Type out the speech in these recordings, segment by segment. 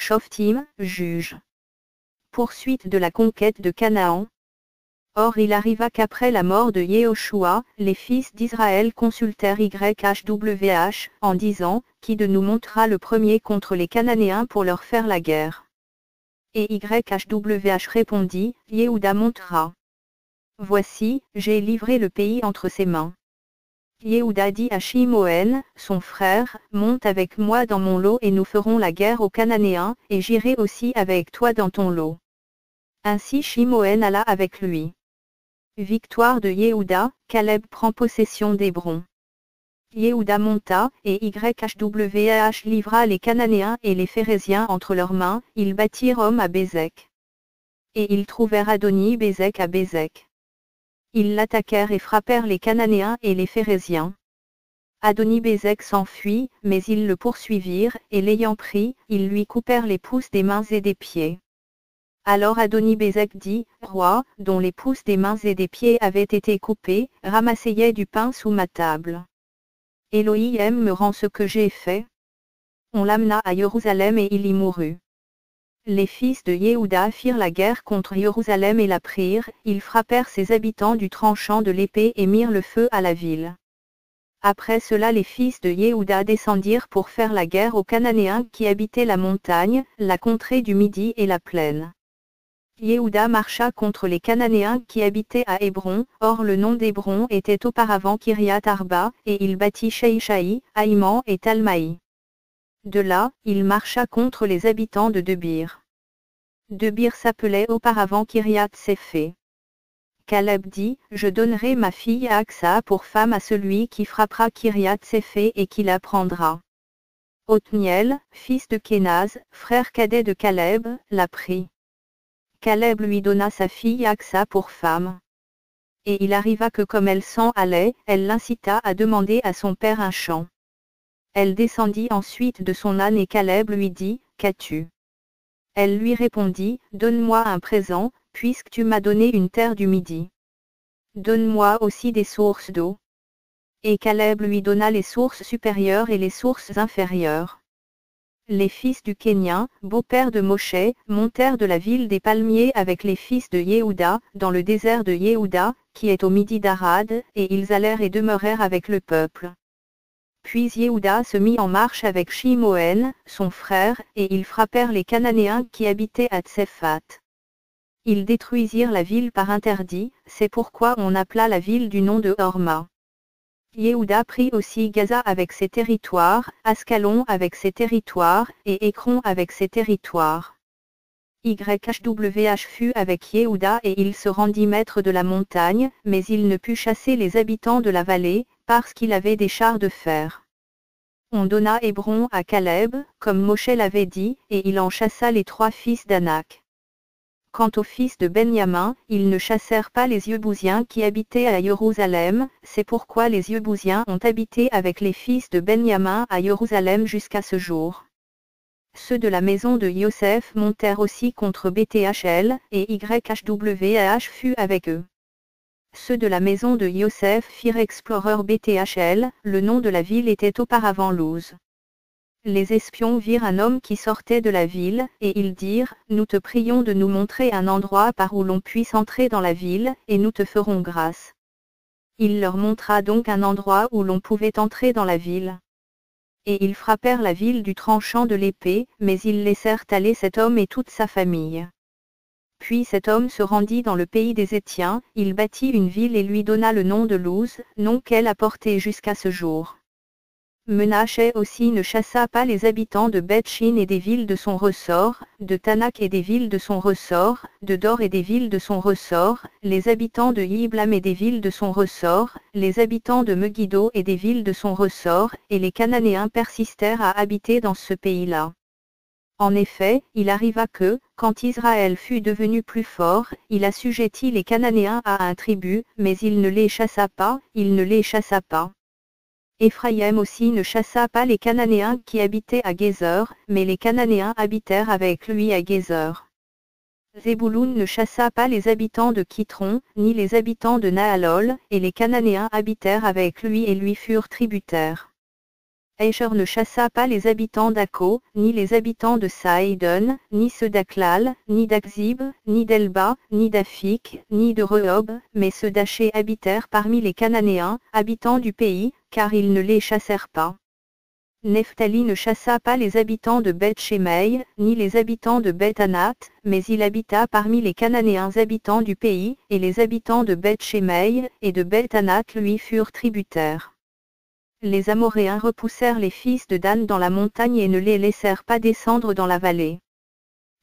Shoftim, juge. Poursuite de la conquête de Canaan. Or il arriva qu'après la mort de Yehoshua, les fils d'Israël consultèrent YHWH, en disant, qui de nous montera le premier contre les Cananéens pour leur faire la guerre. Et YHWH répondit, Yehuda montera. Voici, j'ai livré le pays entre ses mains. Yehuda dit à Shimoën, son frère, monte avec moi dans mon lot et nous ferons la guerre aux Cananéens, et j'irai aussi avec toi dans ton lot. Ainsi Shimoën alla avec lui. Victoire de Yehuda, Caleb prend possession d'Hébron. Yehuda monta, et YHWH livra les Cananéens et les Phéréziens entre leurs mains, ils battirent homme à Bézek. Et ils trouvèrent Adoni-Bézek à Bézek. Ils l'attaquèrent et frappèrent les Cananéens et les Phéréziens. Adoni-Bézek s'enfuit, mais ils le poursuivirent, et l'ayant pris, ils lui coupèrent les pouces des mains et des pieds. Alors Adoni-Bézek dit, Roi, dont les pouces des mains et des pieds avaient été coupés, ramassez du pain sous ma table. Elohim me rend ce que j'ai fait. On l'amena à Jérusalem et il y mourut. Les fils de Yehuda firent la guerre contre Jérusalem et la prirent, ils frappèrent ses habitants du tranchant de l'épée et mirent le feu à la ville. Après cela les fils de Yehuda descendirent pour faire la guerre aux Cananéens qui habitaient la montagne, la contrée du Midi et la plaine. Yehuda marcha contre les Cananéens qui habitaient à Hébron, or le nom d'Hébron était auparavant Kiriat Arba, et il bâtit Sheishaï, Haïman et Talmaï. De là, il marcha contre les habitants de Debir. Debir s'appelait auparavant Kiriat Séphé. Caleb dit, je donnerai ma fille Aksa pour femme à celui qui frappera Kiriat Séphé et qui la prendra. Othniel, fils de Kénaz, frère cadet de Caleb, la prit. Caleb lui donna sa fille Aksa pour femme. Et il arriva que comme elle s'en allait, elle l'incita à demander à son père un champ. Elle descendit ensuite de son âne et Caleb lui dit, qu'as-tu? Elle lui répondit, donne-moi un présent, puisque tu m'as donné une terre du Midi. Donne-moi aussi des sources d'eau. Et Caleb lui donna les sources supérieures et les sources inférieures. Les fils du Kénien, beau-père de Moshe, montèrent de la ville des palmiers avec les fils de Yehuda, dans le désert de Yehuda, qui est au midi d'Arad, et ils allèrent et demeurèrent avec le peuple. Puis Yehuda se mit en marche avec Shimoën, son frère, et ils frappèrent les Cananéens qui habitaient à Tsephat. Ils détruisirent la ville par interdit, c'est pourquoi on appela la ville du nom de Horma. Yehuda prit aussi Gaza avec ses territoires, Ascalon avec ses territoires, et Écron avec ses territoires. YHWH fut avec Yehuda et il se rendit maître de la montagne, mais il ne put chasser les habitants de la vallée, parce qu'il avait des chars de fer. On donna Hébron à Caleb, comme Moshe l'avait dit, et il en chassa les 3 fils d'Anak. Quant aux fils de Benjamin, ils ne chassèrent pas les Yébousiens qui habitaient à Jérusalem, c'est pourquoi les Yébousiens ont habité avec les fils de Benjamin à Jérusalem jusqu'à ce jour. Ceux de la maison de Yosef montèrent aussi contre Beth-Hachel, et YHWH fut avec eux. Ceux de la maison de Yosef firent explorer Beth-Hachel, le nom de la ville était auparavant Luz. Les espions virent un homme qui sortait de la ville, et ils dirent, nous te prions de nous montrer un endroit par où l'on puisse entrer dans la ville, et nous te ferons grâce. Il leur montra donc un endroit où l'on pouvait entrer dans la ville. Et ils frappèrent la ville du tranchant de l'épée, mais ils laissèrent aller cet homme et toute sa famille. Puis cet homme se rendit dans le pays des Étiens, il bâtit une ville et lui donna le nom de Luz, nom qu'elle a porté jusqu'à ce jour. Menaché aussi ne chassa pas les habitants de Beth-Shin et des villes de son ressort, de Tanak et des villes de son ressort, de Dor et des villes de son ressort, les habitants de Yiblam et des villes de son ressort, les habitants de Megiddo et des villes de son ressort, et les Cananéens persistèrent à habiter dans ce pays-là. En effet, il arriva que, quand Israël fut devenu plus fort, il assujettit les Cananéens à un tribut, mais il ne les chassa pas, Éphraïm aussi ne chassa pas les Cananéens qui habitaient à Gézer, mais les Cananéens habitèrent avec lui à Gézer. Zébouloun ne chassa pas les habitants de Kitron, ni les habitants de Nahalol, et les Cananéens habitèrent avec lui et lui furent tributaires. Asher ne chassa pas les habitants d'Akko, ni les habitants de Saïdon, ni ceux d'Aklal, ni d'Akzib, ni d'Elba, ni d'Afik, ni de Rehob, mais ceux d'Aché habitèrent parmi les Cananéens, habitants du pays, car ils ne les chassèrent pas. Nephtali ne chassa pas les habitants de Beth-Shemeï, ni les habitants de Beth-Anath, mais il habita parmi les Cananéens habitants du pays, et les habitants de Beth-Shemeï et de Beth-Anath lui furent tributaires. Les Amoréens repoussèrent les fils de Dan dans la montagne et ne les laissèrent pas descendre dans la vallée.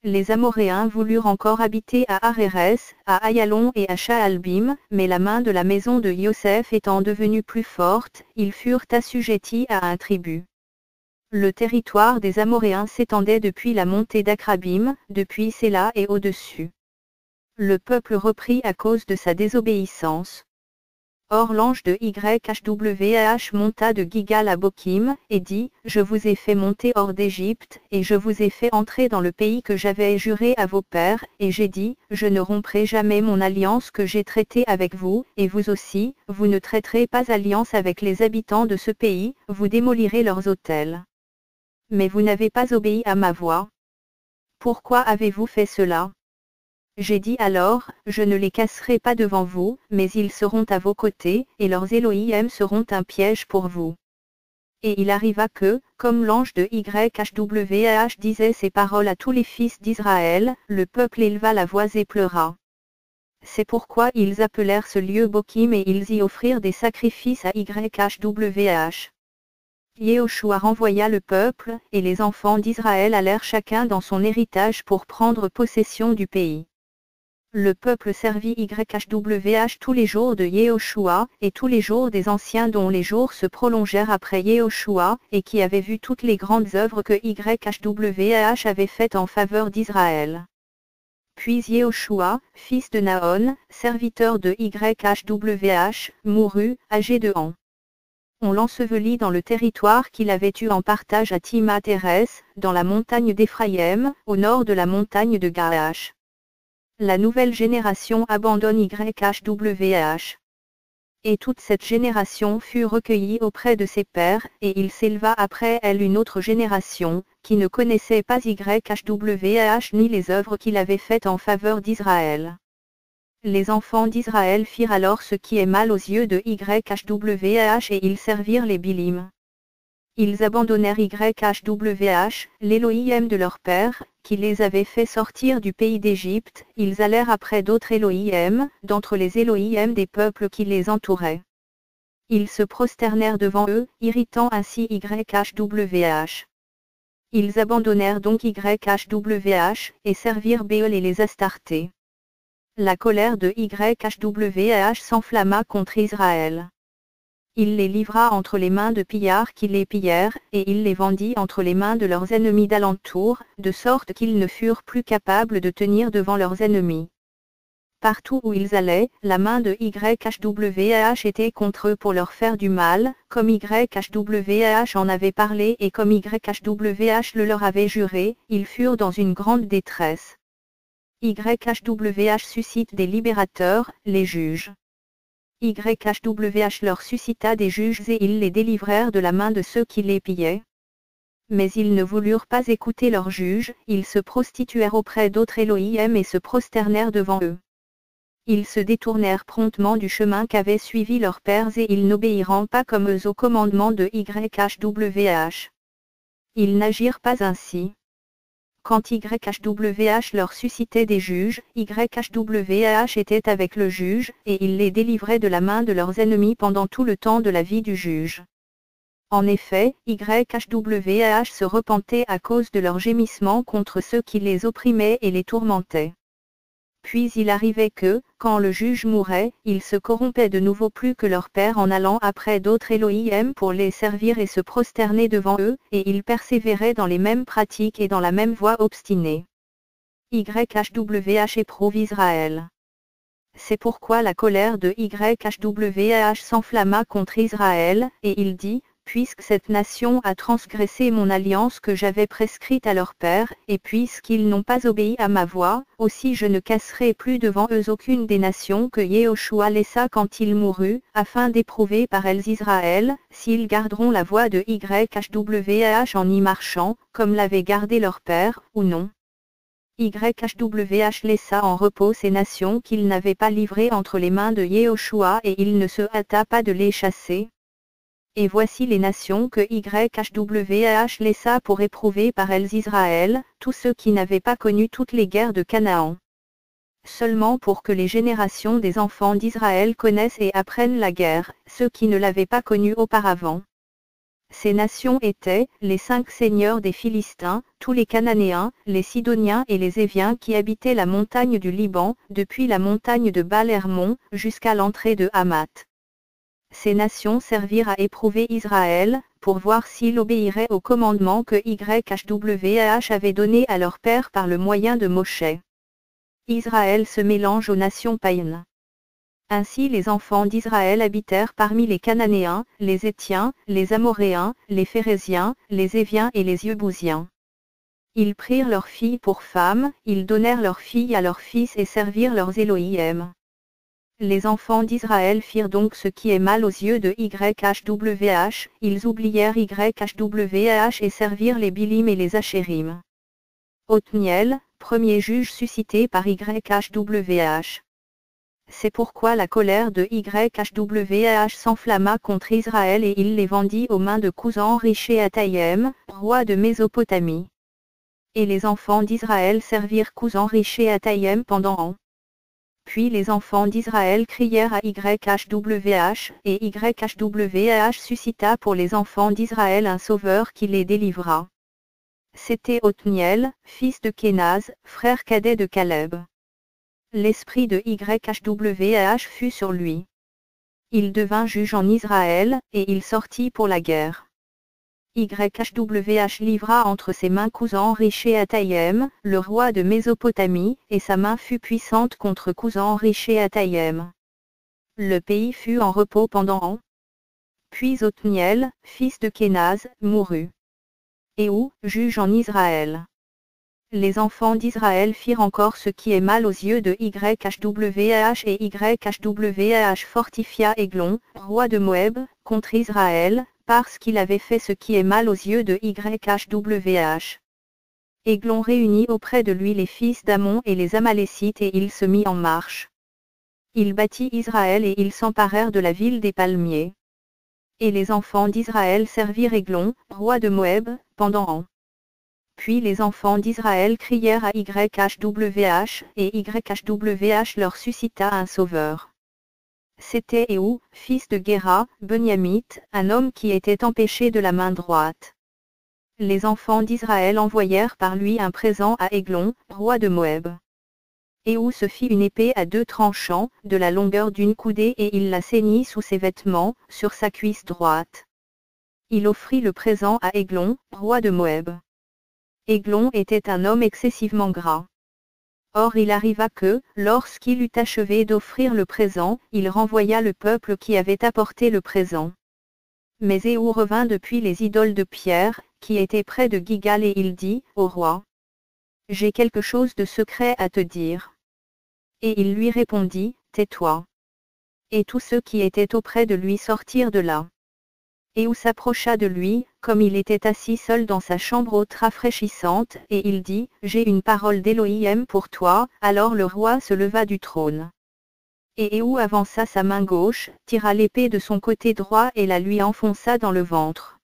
Les Amoréens voulurent encore habiter à Arérès, à Ayalon et à Sha'albim, mais la main de la maison de Yosef étant devenue plus forte, ils furent assujettis à un tribut. Le territoire des Amoréens s'étendait depuis la montée d'Akrabim, depuis Séla et au-dessus. Le peuple reprit à cause de sa désobéissance. Or l'ange de YHWH monta de Gigal à Bokim, et dit, je vous ai fait monter hors d'Égypte, et je vous ai fait entrer dans le pays que j'avais juré à vos pères, et j'ai dit, je ne romprai jamais mon alliance que j'ai traitée avec vous, et vous aussi, vous ne traiterez pas alliance avec les habitants de ce pays, vous démolirez leurs autels. Mais vous n'avez pas obéi à ma voix. Pourquoi avez-vous fait cela ? J'ai dit alors, je ne les casserai pas devant vous, mais ils seront à vos côtés, et leurs Elohim seront un piège pour vous. Et il arriva que, comme l'ange de YHWH disait ces paroles à tous les fils d'Israël, le peuple éleva la voix et pleura. C'est pourquoi ils appelèrent ce lieu Bokim et ils y offrirent des sacrifices à YHWH. Yehoshua renvoya le peuple, et les enfants d'Israël allèrent chacun dans son héritage pour prendre possession du pays. Le peuple servit YHWH tous les jours de Yehoshua, et tous les jours des anciens dont les jours se prolongèrent après Yehoshua, et qui avaient vu toutes les grandes œuvres que YHWH avait faites en faveur d'Israël. Puis Yehoshua, fils de Naon, serviteur de YHWH, mourut, âgé de ans. On l'ensevelit dans le territoire qu'il avait eu en partage à Timnath-Hérès, dans la montagne d'Éphraïm, au nord de la montagne de Gaash. La nouvelle génération abandonne YHWH. Et toute cette génération fut recueillie auprès de ses pères, et il s'éleva après elle une autre génération, qui ne connaissait pas YHWH ni les œuvres qu'il avait faites en faveur d'Israël. Les enfants d'Israël firent alors ce qui est mal aux yeux de YHWH et ils servirent les Bilim. Ils abandonnèrent YHWH, l'Élohim de leur père, qui les avait fait sortir du pays d'Égypte, ils allèrent après d'autres Élohim, d'entre les Élohim des peuples qui les entouraient. Ils se prosternèrent devant eux, irritant ainsi YHWH. Ils abandonnèrent donc YHWH, et servirent Béol et les Astartés. La colère de YHWH s'enflamma contre Israël. Il les livra entre les mains de pillards qui les pillèrent, et il les vendit entre les mains de leurs ennemis d'alentour, de sorte qu'ils ne furent plus capables de tenir devant leurs ennemis. Partout où ils allaient, la main de YHWH était contre eux pour leur faire du mal, comme YHWH en avait parlé et comme YHWH le leur avait juré, ils furent dans une grande détresse. YHWH suscite des libérateurs, les juges. YHWH leur suscita des juges et ils les délivrèrent de la main de ceux qui les pillaient. Mais ils ne voulurent pas écouter leurs juges, ils se prostituèrent auprès d'autres Elohim et se prosternèrent devant eux. Ils se détournèrent promptement du chemin qu'avaient suivi leurs pères et ils n'obéiront pas comme eux au commandement de YHWH. Ils n'agirent pas ainsi. Quand YHWH leur suscitait des juges, YHWH était avec le juge, et il les délivrait de la main de leurs ennemis pendant tout le temps de la vie du juge. En effet, YHWH se repentait à cause de leurs gémissements contre ceux qui les opprimaient et les tourmentaient. Puis il arrivait que, quand le juge mourait, ils se corrompaient de nouveau plus que leur père en allant après d'autres Elohim pour les servir et se prosterner devant eux, et ils persévéraient dans les mêmes pratiques et dans la même voie obstinée. YHWH éprouve Israël. C'est pourquoi la colère de YHWH s'enflamma contre Israël, et il dit, puisque cette nation a transgressé mon alliance que j'avais prescrite à leur père, et puisqu'ils n'ont pas obéi à ma voix, aussi je ne casserai plus devant eux aucune des nations que Yehoshua laissa quand il mourut, afin d'éprouver par elles Israël, s'ils garderont la voie de YHWH en y marchant, comme l'avait gardé leur père, ou non. YHWH laissa en repos ces nations qu'il n'avait pas livrées entre les mains de Yehoshua et il ne se hâta pas de les chasser. Et voici les nations que YHWH laissa pour éprouver par elles Israël, tous ceux qui n'avaient pas connu toutes les guerres de Canaan. Seulement pour que les générations des enfants d'Israël connaissent et apprennent la guerre, ceux qui ne l'avaient pas connue auparavant. Ces nations étaient, les 5 seigneurs des Philistins, tous les Cananéens, les Sidoniens et les Éviens qui habitaient la montagne du Liban, depuis la montagne de Baal-Hermon, jusqu'à l'entrée de Hamath. Ces nations servirent à éprouver Israël, pour voir s'il obéirait au commandement que YHWH avait donné à leur père par le moyen de Moshe. Israël se mélange aux nations païennes. Ainsi les enfants d'Israël habitèrent parmi les Cananéens, les Héthiens, les Amoréens, les Phéréziens, les Éviens et les Yebousiens. Ils prirent leurs filles pour femmes, ils donnèrent leurs filles à leurs fils et servirent leurs Élohim. Les enfants d'Israël firent donc ce qui est mal aux yeux de YHWH, ils oublièrent YHWH et servirent les Bilim et les Achérim. Othniel, premier juge suscité par YHWH. C'est pourquoi la colère de YHWH s'enflamma contre Israël et il les vendit aux mains de Cousan-Richéataïm, roi de Mésopotamie. Et les enfants d'Israël servirent Cousan-Richéataïm pendant ans. Puis les enfants d'Israël crièrent à YHWH, et YHWH suscita pour les enfants d'Israël un sauveur qui les délivra. C'était Othniel, fils de Kénaz, frère cadet de Caleb. L'esprit de YHWH fut sur lui. Il devint juge en Israël, et il sortit pour la guerre. YHWH livra entre ses mains Cousan-Richéataïm, le roi de Mésopotamie, et sa main fut puissante contre Cousan-Richéataïm. Le pays fut en repos pendant ans. Puis Othniel, fils de Kénaz, mourut. Éhud, juge en Israël. Les enfants d'Israël firent encore ce qui est mal aux yeux de YHWH et YHWH fortifia Églon, roi de Moab, contre Israël, parce qu'il avait fait ce qui est mal aux yeux de YHWH. Églon réunit auprès de lui les fils d'Ammon et les Amalécites et il se mit en marche. Il battit Israël et ils s'emparèrent de la ville des palmiers. Et les enfants d'Israël servirent Églon, roi de Moab, pendant ans. Puis les enfants d'Israël crièrent à YHWH, et YHWH leur suscita un sauveur. C'était Éhud, fils de Guéra, Benyamite, un homme qui était empêché de la main droite. Les enfants d'Israël envoyèrent par lui un présent à Églon, roi de Moab. Éhud se fit une épée à 2 tranchants, de la longueur d'une coudée et il la ceignit sous ses vêtements, sur sa cuisse droite. Il offrit le présent à Églon, roi de Moab. Églon était un homme excessivement gras. Or il arriva que, lorsqu'il eut achevé d'offrir le présent, il renvoya le peuple qui avait apporté le présent. Mais Éhud revint depuis les idoles de pierre, qui étaient près de Gigal et il dit, au roi, « J'ai quelque chose de secret à te dire. » Et il lui répondit, « Tais-toi. » Et tous ceux qui étaient auprès de lui sortirent de là. Éhud s'approcha de lui, comme il était assis seul dans sa chambre haute rafraîchissante, et il dit, « J'ai une parole d'Élohim pour toi. » Alors le roi se leva du trône. Et Éhud avança sa main gauche, tira l'épée de son côté droit et la lui enfonça dans le ventre.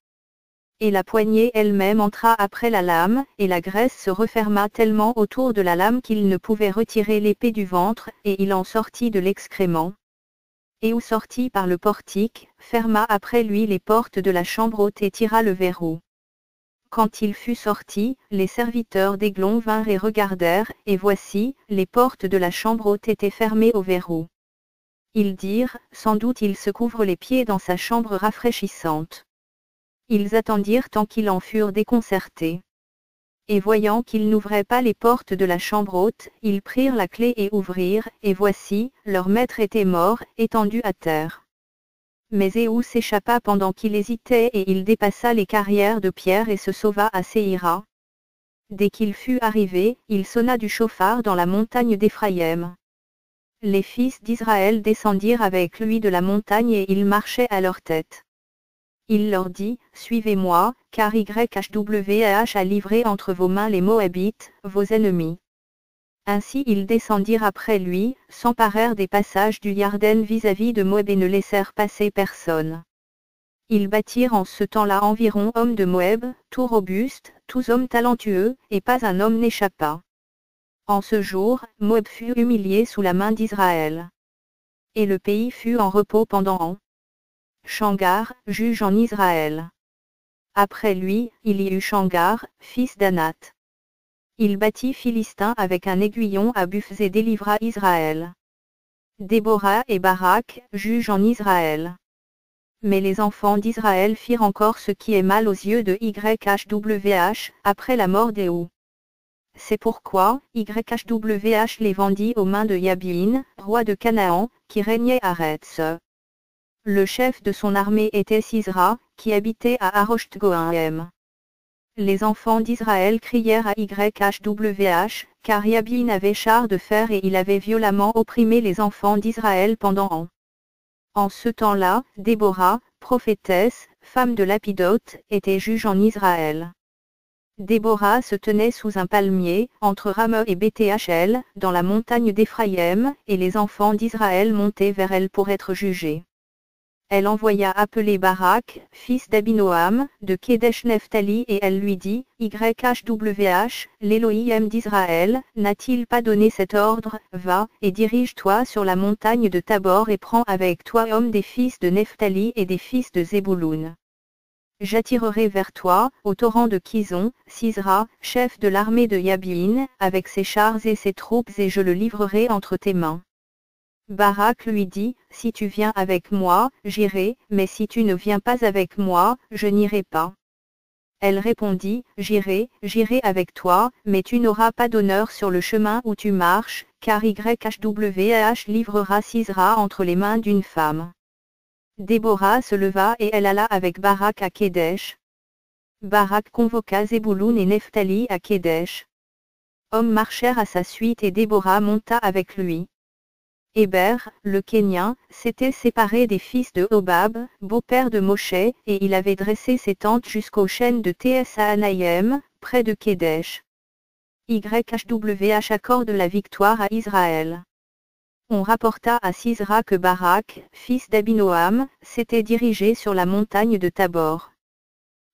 Et la poignée elle-même entra après la lame, et la graisse se referma tellement autour de la lame qu'il ne pouvait retirer l'épée du ventre, et il en sortit de l'excrément. Éhud sortit par le portique, ferma après lui les portes de la chambre haute et tira le verrou. Quand il fut sorti, les serviteurs d'Églon vinrent et regardèrent, et voici, les portes de la chambre haute étaient fermées au verrou. Ils dirent, sans doute il se couvre les pieds dans sa chambre rafraîchissante. Ils attendirent tant qu'ils en furent déconcertés. Et voyant qu'ils n'ouvraient pas les portes de la chambre haute, ils prirent la clé et ouvrirent, et voici, leur maître était mort, étendu à terre. Mais Éhou s'échappa pendant qu'il hésitait et il dépassa les carrières de pierre et se sauva à Séhira. Dès qu'il fut arrivé, il sonna du chauffard dans la montagne d'Éphraïm. Les fils d'Israël descendirent avec lui de la montagne et il marchait à leur tête. Il leur dit, suivez-moi, car YHWH a livré entre vos mains les Moabites, vos ennemis. Ainsi ils descendirent après lui, s'emparèrent des passages du Yarden vis-à-vis de Moab et ne laissèrent passer personne. Ils bâtirent en ce temps-là environ hommes de Moab, tout robustes, tous hommes talentueux, et pas un homme n'échappa. En ce jour, Moab fut humilié sous la main d'Israël. Et le pays fut en repos pendant an. Shamgar, juge en Israël. Après lui, il y eut Shamgar, fils d'Anath. Il battit Philistin avec un aiguillon à Buphs et délivra Israël. Déborah et Barak, juge en Israël. Mais les enfants d'Israël firent encore ce qui est mal aux yeux de YHWH, après la mort d'Éhou. C'est pourquoi, YHWH les vendit aux mains de Yabin, roi de Canaan, qui régnait à Retz. Le chef de son armée était Sisra, qui habitait à Aroshth-Goïm. Les enfants d'Israël crièrent à YHWH, car Yabin avait char de fer et il avait violemment opprimé les enfants d'Israël pendant an. En ce temps-là, Déborah, prophétesse, femme de Lapidote, était juge en Israël. Déborah se tenait sous un palmier, entre Rameh et Beth-Hachel, dans la montagne d'Éphraïm, et les enfants d'Israël montaient vers elle pour être jugés. Elle envoya appeler Barak, fils d'Abinoam, de Kedesh Nephtali et elle lui dit, YHWH, l'Élohim d'Israël, n'a-t-il pas donné cet ordre, va, et dirige-toi sur la montagne de Tabor et prends avec toi hommes des fils de Nephtali et des fils de Zébouloun. J'attirerai vers toi, au torrent de Kizon, Sisra, chef de l'armée de Yabin, avec ses chars et ses troupes et je le livrerai entre tes mains. Barak lui dit, si tu viens avec moi, j'irai, mais si tu ne viens pas avec moi, je n'irai pas. Elle répondit, j'irai avec toi, mais tu n'auras pas d'honneur sur le chemin où tu marches, car YHWH livrera Sisra entre les mains d'une femme. Déborah se leva et elle alla avec Barak à Kedesh. Barak convoqua Zébouloun et Nephtali à Kedesh. Hommes marchèrent à sa suite et Déborah monta avec lui. Héber, le Kénien, s'était séparé des fils de Hobab, beau-père de Moshe, et il avait dressé ses tentes jusqu'aux chênes de Thes-Anaïm, près de Kedesh. YHWH accorde la victoire à Israël. On rapporta à Sisra que Barak, fils d'Abinoam, s'était dirigé sur la montagne de Tabor.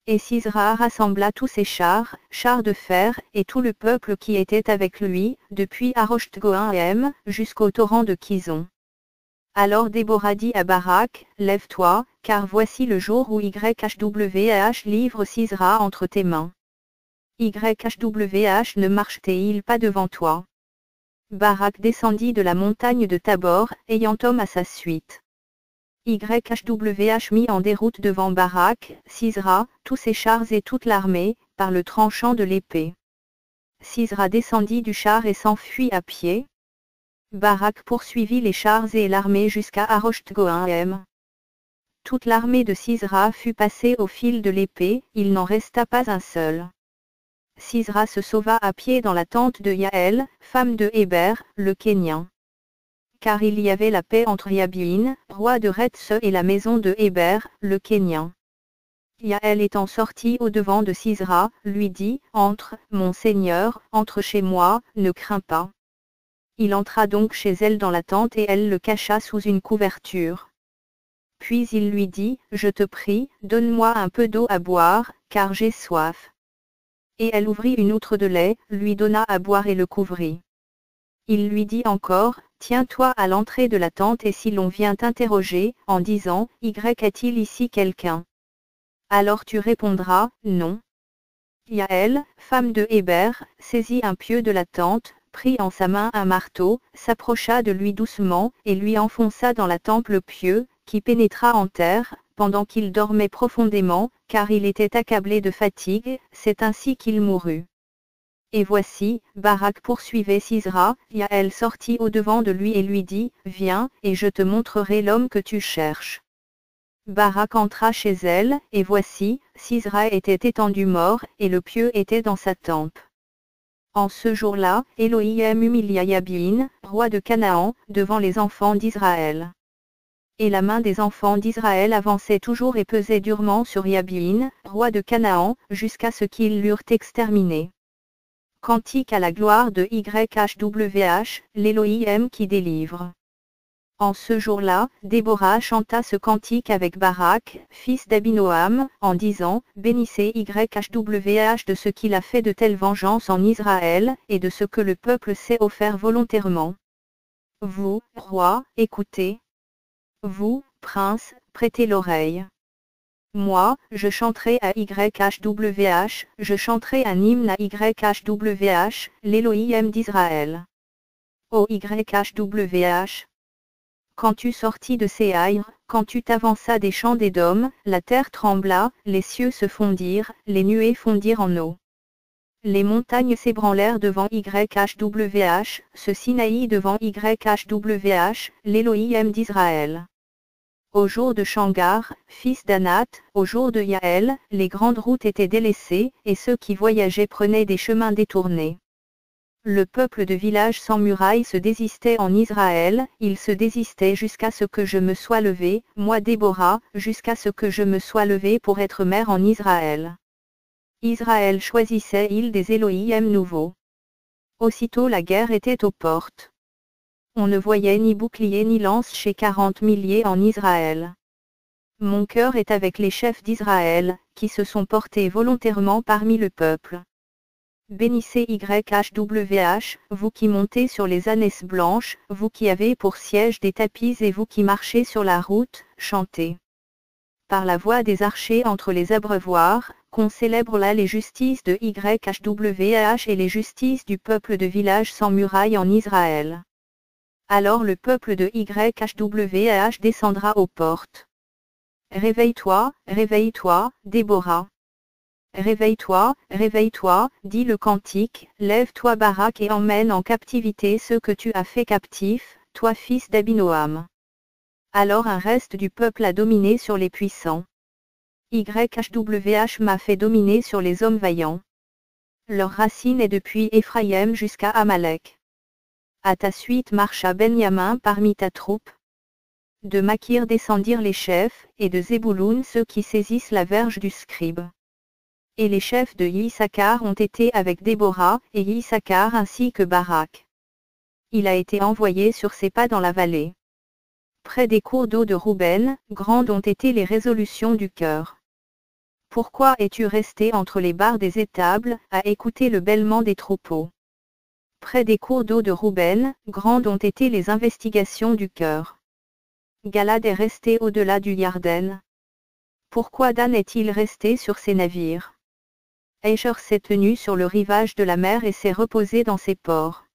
Et Sisra rassembla tous ses chars de fer, et tout le peuple qui était avec lui, depuis Aroshth-Goïm, jusqu'au torrent de Kizon. Alors Déborah dit à Barak, lève-toi, car voici le jour où YHWH livre Sisra entre tes mains. YHWH ne marche-t-il pas devant toi? Barak descendit de la montagne de Tabor, ayant homme à sa suite. YHWH mit en déroute devant Barak, Sisra, tous ses chars et toute l'armée, par le tranchant de l'épée. Sisra descendit du char et s'enfuit à pied. Barak poursuivit les chars et l'armée jusqu'à Aroshth-Goïm. Toute l'armée de Sisra fut passée au fil de l'épée, il n'en resta pas un seul. Sisra se sauva à pied dans la tente de Yaël, femme de Héber, le Kénien. Car il y avait la paix entre Yabin, roi de Retz et la maison de Héber, le Kénien. Yaël étant sortie au-devant de Sisra, lui dit, entre, mon seigneur, entre chez moi, ne crains pas. Il entra donc chez elle dans la tente et elle le cacha sous une couverture. Puis il lui dit, je te prie, donne-moi un peu d'eau à boire, car j'ai soif. Et elle ouvrit une outre de lait, lui donna à boire et le couvrit. Il lui dit encore, tiens-toi à l'entrée de la tente et si l'on vient t'interroger, en disant, Y a-t-il ici quelqu'un? Alors tu répondras, non. Yaël, femme de Héber, saisit un pieu de la tente, prit en sa main un marteau, s'approcha de lui doucement, et lui enfonça dans la tempe le pieu, qui pénétra en terre, pendant qu'il dormait profondément, car il était accablé de fatigue, c'est ainsi qu'il mourut. Et voici, Barak poursuivait Sisra, Yaël sortit au-devant de lui et lui dit, viens, et je te montrerai l'homme que tu cherches. Barak entra chez elle, et voici, Sisra était étendu mort, et le pieu était dans sa tempe. En ce jour-là, Elohim humilia Yabin, roi de Canaan, devant les enfants d'Israël. Et la main des enfants d'Israël avançait toujours et pesait durement sur Yabin, roi de Canaan, jusqu'à ce qu'ils l'eurent exterminé. Cantique à la gloire de YHWH, l'Elohim qui délivre. En ce jour-là, Déborah chanta ce cantique avec Barak, fils d'Abinoam, en disant, bénissez YHWH de ce qu'il a fait de telles vengeances en Israël, et de ce que le peuple s'est offert volontairement. Vous, rois, écoutez. Vous, princes, prêtez l'oreille. Moi, je chanterai à YHWH, je chanterai un hymne à YHWH, l'Elohim d'Israël. Ô YHWH! Quand tu sortis de Séaïr, quand tu t'avanças des champs d'Édom, la terre trembla, les cieux se fondirent, les nuées fondirent en eau. Les montagnes s'ébranlèrent devant YHWH, ce Sinaï devant YHWH, l'Elohim d'Israël. Au jour de Shamgar, fils d'Anath, au jour de Yaël, les grandes routes étaient délaissées, et ceux qui voyageaient prenaient des chemins détournés. Le peuple de villages sans murailles se désistait en Israël, il se désistait jusqu'à ce que je me sois levé, moi Déborah, jusqu'à ce que je me sois levé pour être mère en Israël. Israël choisissait île des Elohim nouveaux. Aussitôt la guerre était aux portes. On ne voyait ni bouclier ni lance chez 40 milliers en Israël. Mon cœur est avec les chefs d'Israël, qui se sont portés volontairement parmi le peuple. Bénissez YHWH, vous qui montez sur les ânesses blanches, vous qui avez pour siège des tapis et vous qui marchez sur la route, chantez. Par la voix des archers entre les abreuvoirs, qu'on célèbre là les justices de YHWH et les justices du peuple de village sans murailles en Israël. Alors le peuple de YHWH descendra aux portes. Réveille-toi, Déborah. Réveille-toi, dit le cantique, lève-toi Barak et emmène en captivité ceux que tu as fait captifs, toi fils d'Abinoam. Alors un reste du peuple a dominé sur les puissants. YHWH m'a fait dominer sur les hommes vaillants. Leur racine est depuis Éphraïm jusqu'à Amalek. À ta suite marcha Benyamin parmi ta troupe. De Makir descendirent les chefs, et de Zébouloun ceux qui saisissent la verge du scribe. Et les chefs de Issachar ont été avec Déborah, et Issachar ainsi que Barak. Il a été envoyé sur ses pas dans la vallée. Près des cours d'eau de Rouben, grandes ont été les résolutions du cœur. Pourquoi es-tu resté entre les barres des étables, à écouter le bêlement des troupeaux? Près des cours d'eau de Rouben, grandes ont été les investigations du cœur. Galad est resté au-delà du Yarden. Pourquoi Dan est-il resté sur ses navires? Asher s'est tenu sur le rivage de la mer et s'est reposé dans ses ports.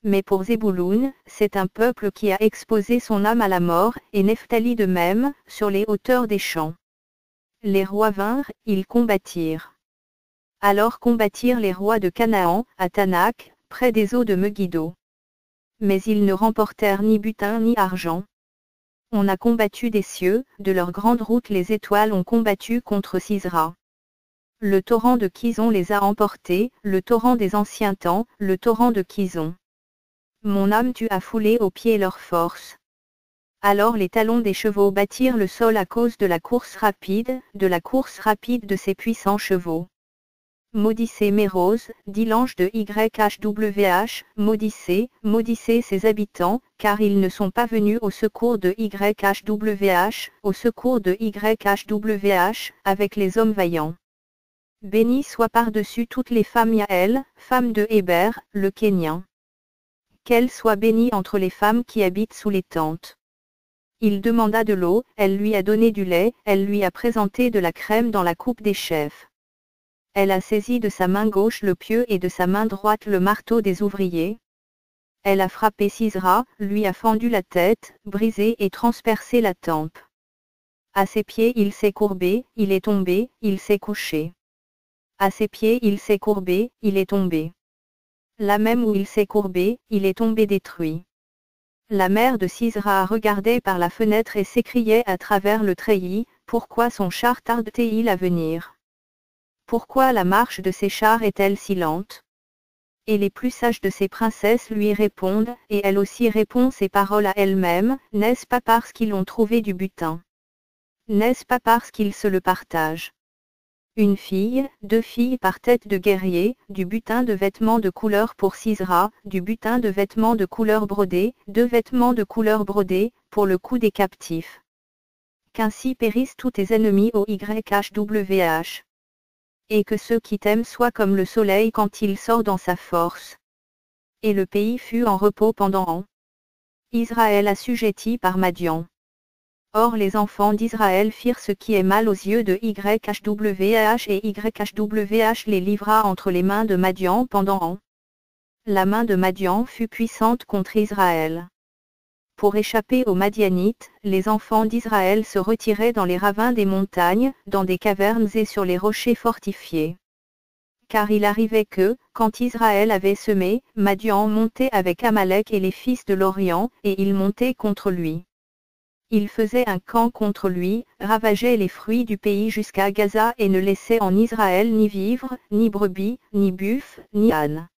Mais pour Zébouloun, c'est un peuple qui a exposé son âme à la mort, et Nephtali de même, sur les hauteurs des champs. Les rois vinrent, ils combattirent. Alors combattirent les rois de Canaan, à Tanak, près des eaux de Megiddo. Mais ils ne remportèrent ni butin ni argent. On a combattu des cieux, de leur grande route les étoiles ont combattu contre Sisra. Le torrent de Kizon les a emportés, le torrent des anciens temps, le torrent de Kizon. Mon âme tu as foulé aux pieds leur force. Alors les talons des chevaux battirent le sol à cause de la course rapide de ces puissants chevaux. Maudissez Mérose, dit l'ange de YHWH, maudissez ses habitants, car ils ne sont pas venus au secours de YHWH, au secours de YHWH, avec les hommes vaillants. Béni soit par-dessus toutes les femmes Yaël, femme de Héber, le Kénien. Qu'elle soit bénie entre les femmes qui habitent sous les tentes. Il demanda de l'eau, elle lui a donné du lait, elle lui a présenté de la crème dans la coupe des chefs. Elle a saisi de sa main gauche le pieu et de sa main droite le marteau des ouvriers. Elle a frappé Sisra, lui a fendu la tête, brisé et transpercé la tempe. À ses pieds il s'est courbé, il est tombé, il s'est couché. À ses pieds il s'est courbé, il est tombé. Là même où il s'est courbé, il est tombé détruit. La mère de Sisera regardait par la fenêtre et s'écriait à travers le treillis, pourquoi son char tarde-t-il à venir? Pourquoi la marche de ses chars est-elle si lente? Et les plus sages de ses princesses lui répondent, et elle aussi répond ces paroles à elle-même, n'est-ce pas parce qu'ils ont trouvé du butin? N'est-ce pas parce qu'ils se le partagent? Une fille, 2 filles par tête de guerrier, du butin de vêtements de couleur pour Sisera, du butin de vêtements de couleur brodée, 2 vêtements de couleur brodée, pour le cou des captifs. Qu'ainsi périssent tous tes ennemis au YHWH. Et que ceux qui t'aiment soient comme le soleil quand il sort dans sa force. Et le pays fut en repos pendant an. Israël assujetti par Madian. Or les enfants d'Israël firent ce qui est mal aux yeux de YHWH et YHWH les livra entre les mains de Madian pendant an. La main de Madian fut puissante contre Israël. Pour échapper aux Madianites, les enfants d'Israël se retiraient dans les ravins des montagnes, dans des cavernes et sur les rochers fortifiés. Car il arrivait que, quand Israël avait semé, Madian montait avec Amalek et les fils de l'Orient, et il montait contre lui. Il faisait un camp contre lui, ravageait les fruits du pays jusqu'à Gaza et ne laissait en Israël ni vivres, ni brebis, ni buffles, ni ânes.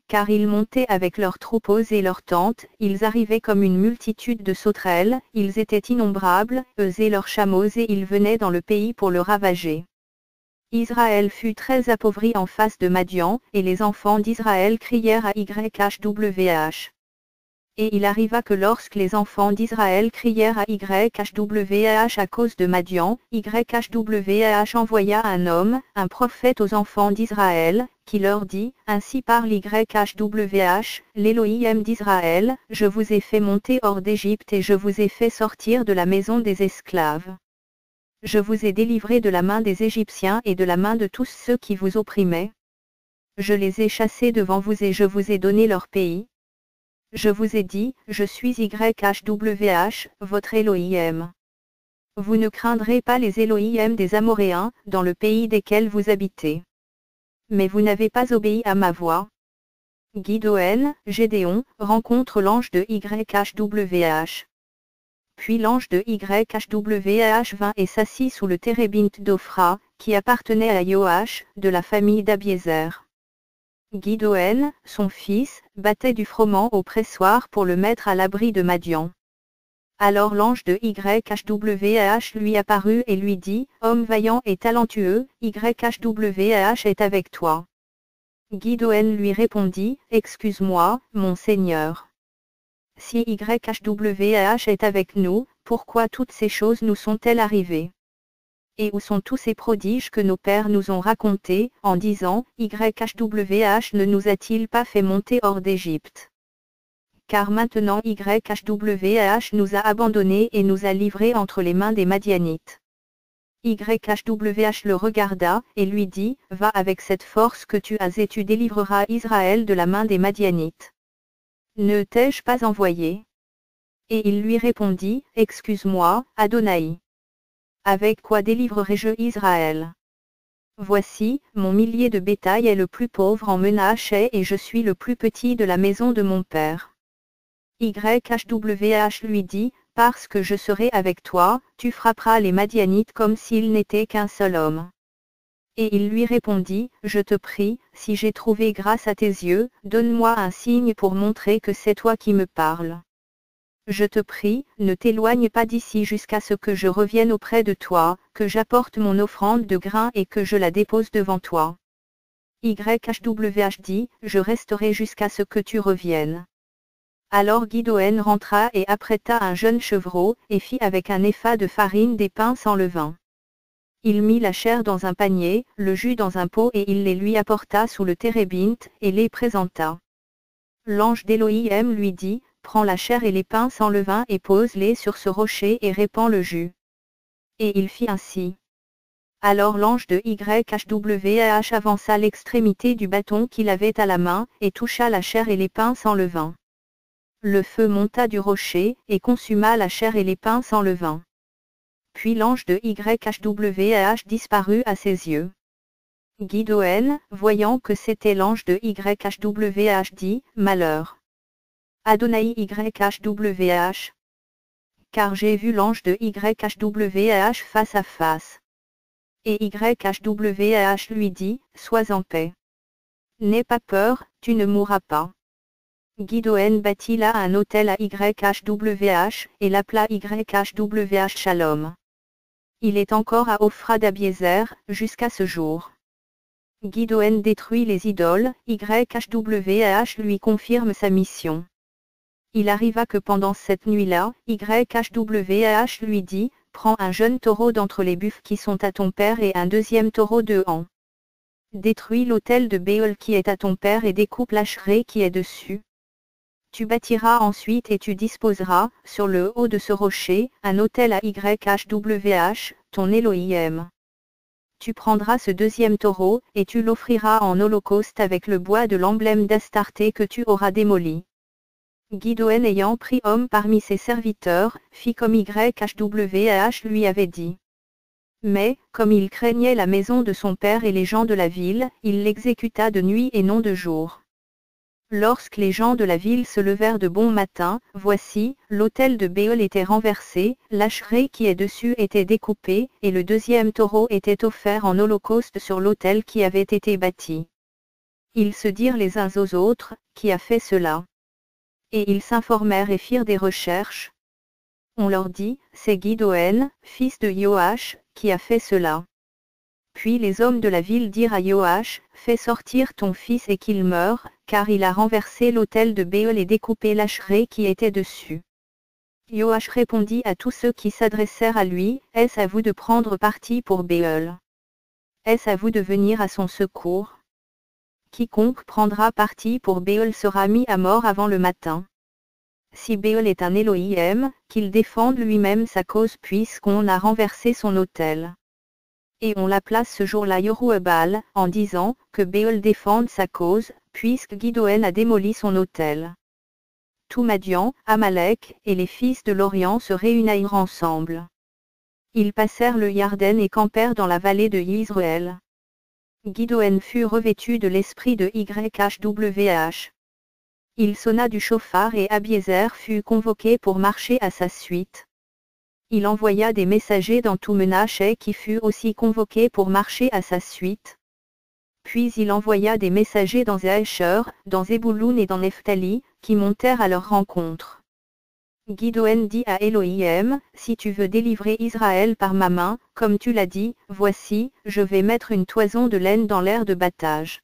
Car ils montaient avec leurs troupeaux et leurs tentes, ils arrivaient comme une multitude de sauterelles, ils étaient innombrables, eux et leurs chameaux et ils venaient dans le pays pour le ravager. Israël fut très appauvri en face de Madian, et les enfants d'Israël crièrent à YHWH. Et il arriva que lorsque les enfants d'Israël crièrent à YHWH à cause de Madian, YHWH envoya un homme, un prophète aux enfants d'Israël, qui leur dit, ainsi parle YHWH, l'Élohim d'Israël, je vous ai fait monter hors d'Égypte et je vous ai fait sortir de la maison des esclaves. Je vous ai délivré de la main des Égyptiens et de la main de tous ceux qui vous opprimaient. Je les ai chassés devant vous et je vous ai donné leur pays. Je vous ai dit, je suis YHWH, votre Élohim. Vous ne craindrez pas les Élohim des Amoréens, dans le pays desquels vous habitez. Mais vous n'avez pas obéi à ma voix. Gideon, Gédéon, rencontre l'ange de YHWH. Puis l'ange de YHWH vint et s'assit sous le térébinthe d'Ophra, qui appartenait à Joach, de la famille d'Abiézer. Gideon, son fils, battait du froment au pressoir pour le mettre à l'abri de Madian. Alors l'ange de YHWH lui apparut et lui dit, homme vaillant et talentueux, YHWH est avec toi. Gideon lui répondit, excuse-moi, mon Seigneur. Si YHWH est avec nous, pourquoi toutes ces choses nous sont-elles arrivées? Et où sont tous ces prodiges que nos pères nous ont racontés, en disant, YHWH ne nous a-t-il pas fait monter hors d'Égypte? Car maintenant YHWH nous a abandonnés et nous a livrés entre les mains des Madianites. YHWH le regarda, et lui dit, va avec cette force que tu as et tu délivreras Israël de la main des Madianites. Ne t'ai-je pas envoyé? Et il lui répondit, excuse-moi, Adonai. Avec quoi délivrerai-je Israël? Voici, mon millier de bétail est le plus pauvre en Menachet et je suis le plus petit de la maison de mon père. YHWH lui dit, parce que je serai avec toi, tu frapperas les Madianites comme s'ils n'étaient qu'un seul homme. Et il lui répondit, je te prie, si j'ai trouvé grâce à tes yeux, donne-moi un signe pour montrer que c'est toi qui me parles. Je te prie, ne t'éloigne pas d'ici jusqu'à ce que je revienne auprès de toi, que j'apporte mon offrande de grains et que je la dépose devant toi. YHWH dit, je resterai jusqu'à ce que tu reviennes. Alors Gideon rentra et apprêta un jeune chevreau, et fit avec un épha de farine des pains sans levain. Il mit la chair dans un panier, le jus dans un pot et il les lui apporta sous le térébinthe, et les présenta. L'ange d'Élohim lui dit, prends la chair et les pains sans levain et pose-les sur ce rocher et répands le jus. Et il fit ainsi. Alors l'ange de YHWH avança l'extrémité du bâton qu'il avait à la main, et toucha la chair et les pains sans levain. Le feu monta du rocher, et consuma la chair et les pains sans levain. Puis l'ange de YHWH disparut à ses yeux. Gideon, voyant que c'était l'ange de YHWH dit, malheur. Adonai YHWH. Car j'ai vu l'ange de YHWH face à face. Et YHWH lui dit, sois en paix. N'aie pas peur, tu ne mourras pas. Gideon bâtit là un autel à YHWH, et l'appela YHWH Shalom. Il est encore à Ophra d'Abiézer, jusqu'à ce jour. Gideon détruit les idoles, YHWH lui confirme sa mission. Il arriva que pendant cette nuit-là, YHWH lui dit, prends un jeune taureau d'entre les buffles qui sont à ton père et un deuxième taureau de ans. Détruis l'autel de Béol qui est à ton père et découpe l'ashéré qui est dessus. Tu bâtiras ensuite et tu disposeras, sur le haut de ce rocher, un autel à YHWH, ton Elohim. Tu prendras ce deuxième taureau, et tu l'offriras en holocauste avec le bois de l'emblème d'Astarté que tu auras démoli. Gideon ayant pris homme parmi ses serviteurs, fit comme YHWH lui avait dit. Mais, comme il craignait la maison de son père et les gens de la ville, il l'exécuta de nuit et non de jour. Lorsque les gens de la ville se levèrent de bon matin, voici, l'autel de Béol était renversé, l'ashéré qui est dessus était découpé, et le deuxième taureau était offert en holocauste sur l'autel qui avait été bâti. Ils se dirent les uns aux autres, qui a fait cela? Et ils s'informèrent et firent des recherches. On leur dit, c'est Gideon, fils de Joach, qui a fait cela. Puis les hommes de la ville dirent à Joach, fais sortir ton fils et qu'il meure, car il a renversé l'autel de Béol et découpé l'ashéré qui était dessus. Joach répondit à tous ceux qui s'adressèrent à lui, est-ce à vous de prendre parti pour Béol? Est-ce à vous de venir à son secours? Quiconque prendra parti pour Béol sera mis à mort avant le matin. Si Béol est un Elohim, qu'il défende lui-même sa cause puisqu'on a renversé son autel. Et on la place ce jour-là Yerubbal, en disant, que Béol défende sa cause, puisque Gideon a démoli son autel. Tout Madian, Amalek, et les fils de l'Orient se réunirent ensemble. Ils passèrent le Yarden et campèrent dans la vallée de Yisraël. Gideon fut revêtu de l'esprit de YHWH. Il sonna du chauffard et Abiézer fut convoqué pour marcher à sa suite. Il envoya des messagers dans tout Menaché qui fut aussi convoqué pour marcher à sa suite. Puis il envoya des messagers dans Asher, dans Zébouloun et dans Nephtali, qui montèrent à leur rencontre. Gideon dit à Elohim, si tu veux délivrer Israël par ma main, comme tu l'as dit, voici, je vais mettre une toison de laine dans l'aire de battage.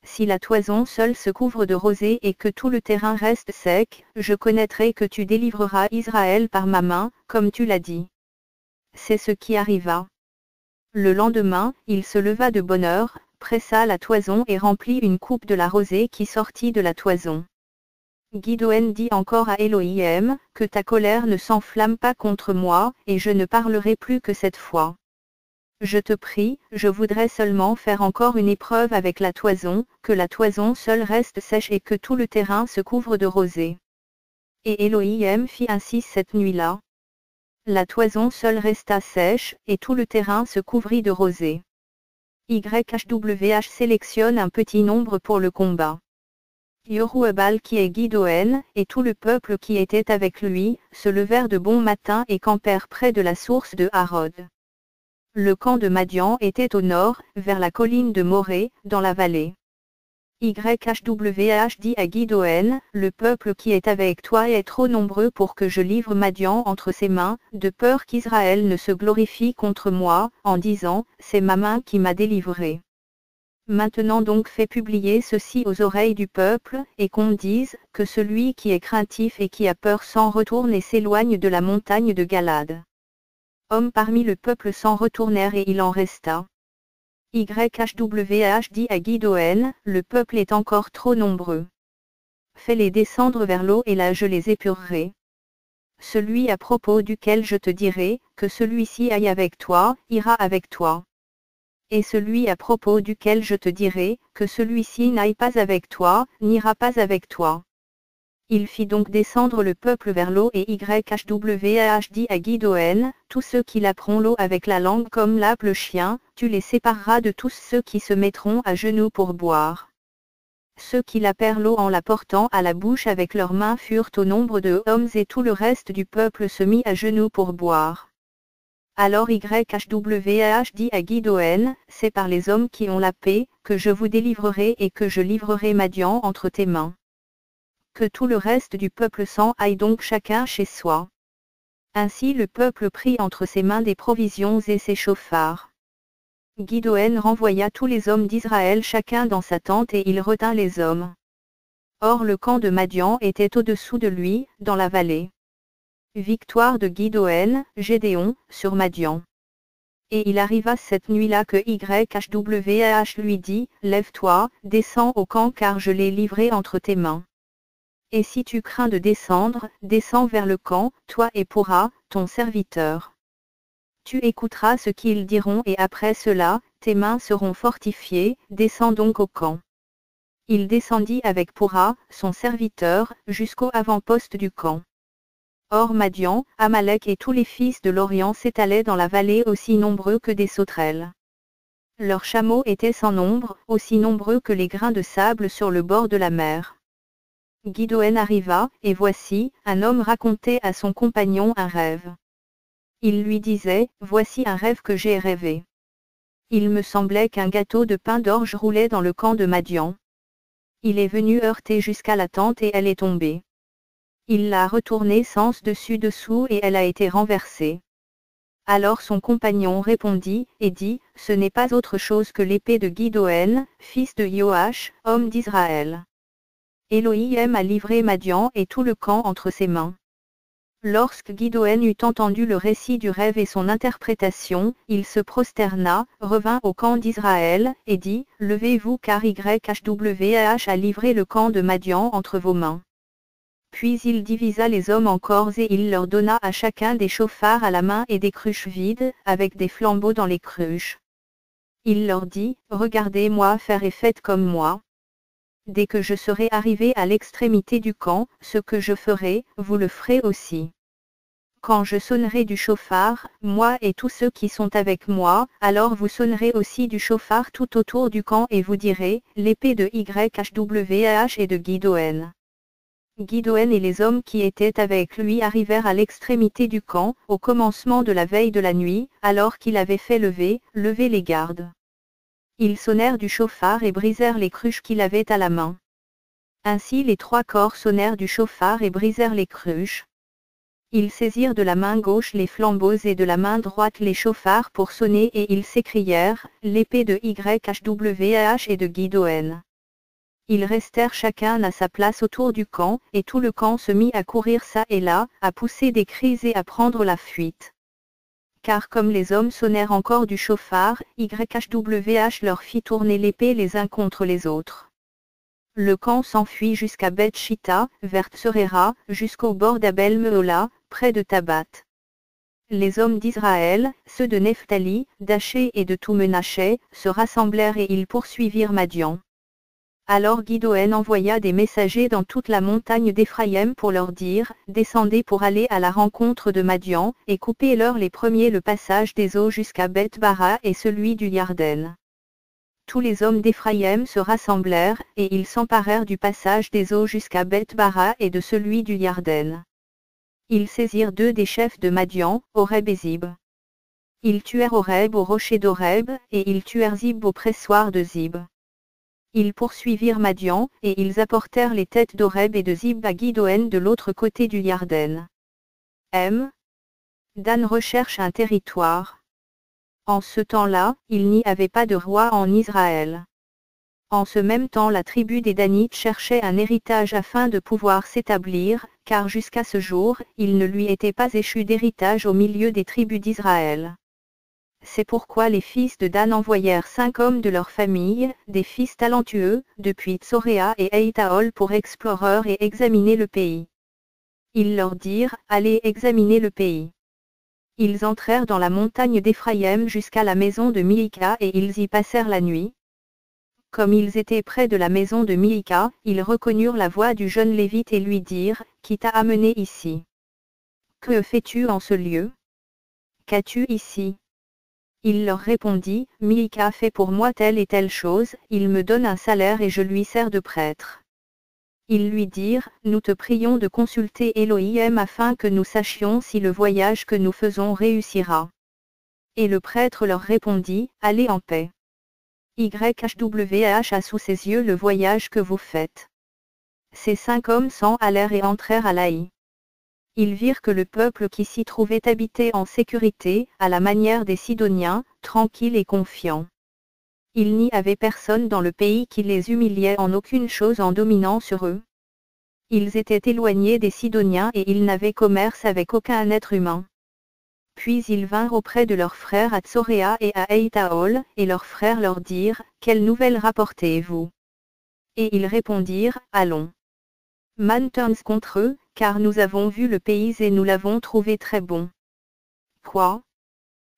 Si la toison seule se couvre de rosée et que tout le terrain reste sec, je connaîtrai que tu délivreras Israël par ma main, comme tu l'as dit. C'est ce qui arriva. Le lendemain, il se leva de bonne heure, pressa la toison et remplit une coupe de la rosée qui sortit de la toison. Gideon dit encore à Elohim, que ta colère ne s'enflamme pas contre moi, et je ne parlerai plus que cette fois. Je te prie, je voudrais seulement faire encore une épreuve avec la toison, que la toison seule reste sèche et que tout le terrain se couvre de rosée. Et Elohim fit ainsi cette nuit-là. La toison seule resta sèche, et tout le terrain se couvrit de rosée. YHWH sélectionne un petit nombre pour le combat. Yerubbal qui est Gideon, et tout le peuple qui était avec lui, se levèrent de bon matin et campèrent près de la source de Harod. Le camp de Madian était au nord, vers la colline de Morée, dans la vallée. YHWH dit à Gideon, le peuple qui est avec toi est trop nombreux pour que je livre Madian entre ses mains, de peur qu'Israël ne se glorifie contre moi, en disant, c'est ma main qui m'a délivré. Maintenant donc fais publier ceci aux oreilles du peuple, et qu'on dise, que celui qui est craintif et qui a peur s'en retourne et s'éloigne de la montagne de Galad. Hommes parmi le peuple s'en retournèrent et il en resta. YHWH dit à Gideon, le peuple est encore trop nombreux. Fais-les descendre vers l'eau et là je les épurerai. Celui à propos duquel je te dirai, que celui-ci aille avec toi, ira avec toi. Et celui à propos duquel je te dirai, que celui-ci n'aille pas avec toi, n'ira pas avec toi. Il fit donc descendre le peuple vers l'eau et YHWH dit à Gideon, tous ceux qui laperont l'eau avec la langue comme lappe le chien, tu les sépareras de tous ceux qui se mettront à genoux pour boire. Ceux qui lapèrent l'eau en la portant à la bouche avec leurs mains furent au nombre de hommes et tout le reste du peuple se mit à genoux pour boire. Alors YHWH dit à Gidéon, c'est par les hommes qui ont la paix, que je vous délivrerai et que je livrerai Madian entre tes mains. Que tout le reste du peuple s'en aille donc chacun chez soi. Ainsi le peuple prit entre ses mains des provisions et ses chauffards. Gidéon renvoya tous les hommes d'Israël chacun dans sa tente et il retint les hommes. Or le camp de Madian était au-dessous de lui, dans la vallée. Victoire de Gédéon, sur Madian. Et il arriva cette nuit-là que YHWH lui dit, lève-toi, descends au camp car je l'ai livré entre tes mains. Et si tu crains de descendre, descends vers le camp, toi et Pora, ton serviteur. Tu écouteras ce qu'ils diront et après cela, tes mains seront fortifiées, descends donc au camp. Il descendit avec Pora, son serviteur, jusqu'au avant-poste du camp. Or Madian, Amalek et tous les fils de l'Orient s'étalaient dans la vallée aussi nombreux que des sauterelles. Leurs chameaux étaient sans nombre, aussi nombreux que les grains de sable sur le bord de la mer. Gidéon arriva, et voici, un homme racontait à son compagnon un rêve. Il lui disait, voici un rêve que j'ai rêvé. Il me semblait qu'un gâteau de pain d'orge roulait dans le camp de Madian. Il est venu heurter jusqu'à la tente et elle est tombée. Il l'a retournée sens dessus dessous et elle a été renversée. Alors son compagnon répondit, et dit, ce n'est pas autre chose que l'épée de Gidéon, fils de Joash, homme d'Israël. Elohim a livré Madian et tout le camp entre ses mains. Lorsque Gidéon eut entendu le récit du rêve et son interprétation, il se prosterna, revint au camp d'Israël, et dit, levez-vous car YHWH a livré le camp de Madian entre vos mains. Puis il divisa les hommes en corps et il leur donna à chacun des chauffards à la main et des cruches vides, avec des flambeaux dans les cruches. Il leur dit, regardez-moi faire et faites comme moi. Dès que je serai arrivé à l'extrémité du camp, ce que je ferai, vous le ferez aussi. Quand je sonnerai du chauffard, moi et tous ceux qui sont avec moi, alors vous sonnerez aussi du chauffard tout autour du camp et vous direz, l'épée de YHWH et de Gidéon. Gidéon et les hommes qui étaient avec lui arrivèrent à l'extrémité du camp, au commencement de la veille de la nuit, alors qu'il avait fait lever les gardes. Ils sonnèrent du chauffard et brisèrent les cruches qu'il avait à la main. Ainsi les trois corps sonnèrent du chauffard et brisèrent les cruches. Ils saisirent de la main gauche les flambeaux et de la main droite les chauffards pour sonner et ils s'écrièrent, l'épée de YHWH et de Gidéon. Ils restèrent chacun à sa place autour du camp, et tout le camp se mit à courir çà et là, à pousser des cris et à prendre la fuite. Car comme les hommes sonnèrent encore du chauffard, YHWH leur fit tourner l'épée les uns contre les autres. Le camp s'enfuit jusqu'à Beth-Shitta, vers Tseréra, jusqu'au bord d'Abel-Mehola, près de Tabat. Les hommes d'Israël, ceux de Nephtali, d'Aché et de tout Menaché, se rassemblèrent et ils poursuivirent Madian. Alors Gidéon envoya des messagers dans toute la montagne d'Éphraïm pour leur dire, descendez pour aller à la rencontre de Madian, et coupez-leur les premiers le passage des eaux jusqu'à Beth-Bara et celui du Yarden. Tous les hommes d'Éphraïm se rassemblèrent, et ils s'emparèrent du passage des eaux jusqu'à Beth-Bara et de celui du Yarden. Ils saisirent deux des chefs de Madian, Oreb et Zib. Ils tuèrent Oreb au rocher d'Oreb, et ils tuèrent Zib au pressoir de Zib. Ils poursuivirent Madian, et ils apportèrent les têtes d'Oreb et de Zib à Gidéon de l'autre côté du Yarden. Dan recherche un territoire. En ce temps-là, il n'y avait pas de roi en Israël. En ce même temps la tribu des Danites cherchait un héritage afin de pouvoir s'établir, car jusqu'à ce jour, il ne lui était pas échu d'héritage au milieu des tribus d'Israël. C'est pourquoi les fils de Dan envoyèrent 5 hommes de leur famille, des fils talentueux, depuis Tsoréa et Eitaol pour explorer et examiner le pays. Ils leur dirent, allez examiner le pays. Ils entrèrent dans la montagne d'Éphraïm jusqu'à la maison de Miïka et ils y passèrent la nuit. Comme ils étaient près de la maison de Miïka, ils reconnurent la voix du jeune Lévite et lui dirent, qui t'a amené ici? Que fais-tu en ce lieu? Qu'as-tu ici? Il leur répondit, Mika fait pour moi telle et telle chose, il me donne un salaire et je lui sers de prêtre. Ils lui dirent, nous te prions de consulter Elohim afin que nous sachions si le voyage que nous faisons réussira. Et le prêtre leur répondit, allez en paix. YHWH a sous ses yeux le voyage que vous faites. Ces 5 hommes s'en allèrent et entrèrent à l'Aï. Ils virent que le peuple qui s'y trouvait habitait en sécurité, à la manière des Sidoniens, tranquilles et confiants. Il n'y avait personne dans le pays qui les humiliait en aucune chose en dominant sur eux. Ils étaient éloignés des Sidoniens et ils n'avaient commerce avec aucun être humain. Puis ils vinrent auprès de leurs frères à Tsoréa et à Eitaol, et leurs frères leur dirent, quelle nouvelle rapportez-vous? Et ils répondirent, allons. Man turns contre eux, car nous avons vu le pays et nous l'avons trouvé très bon. Quoi?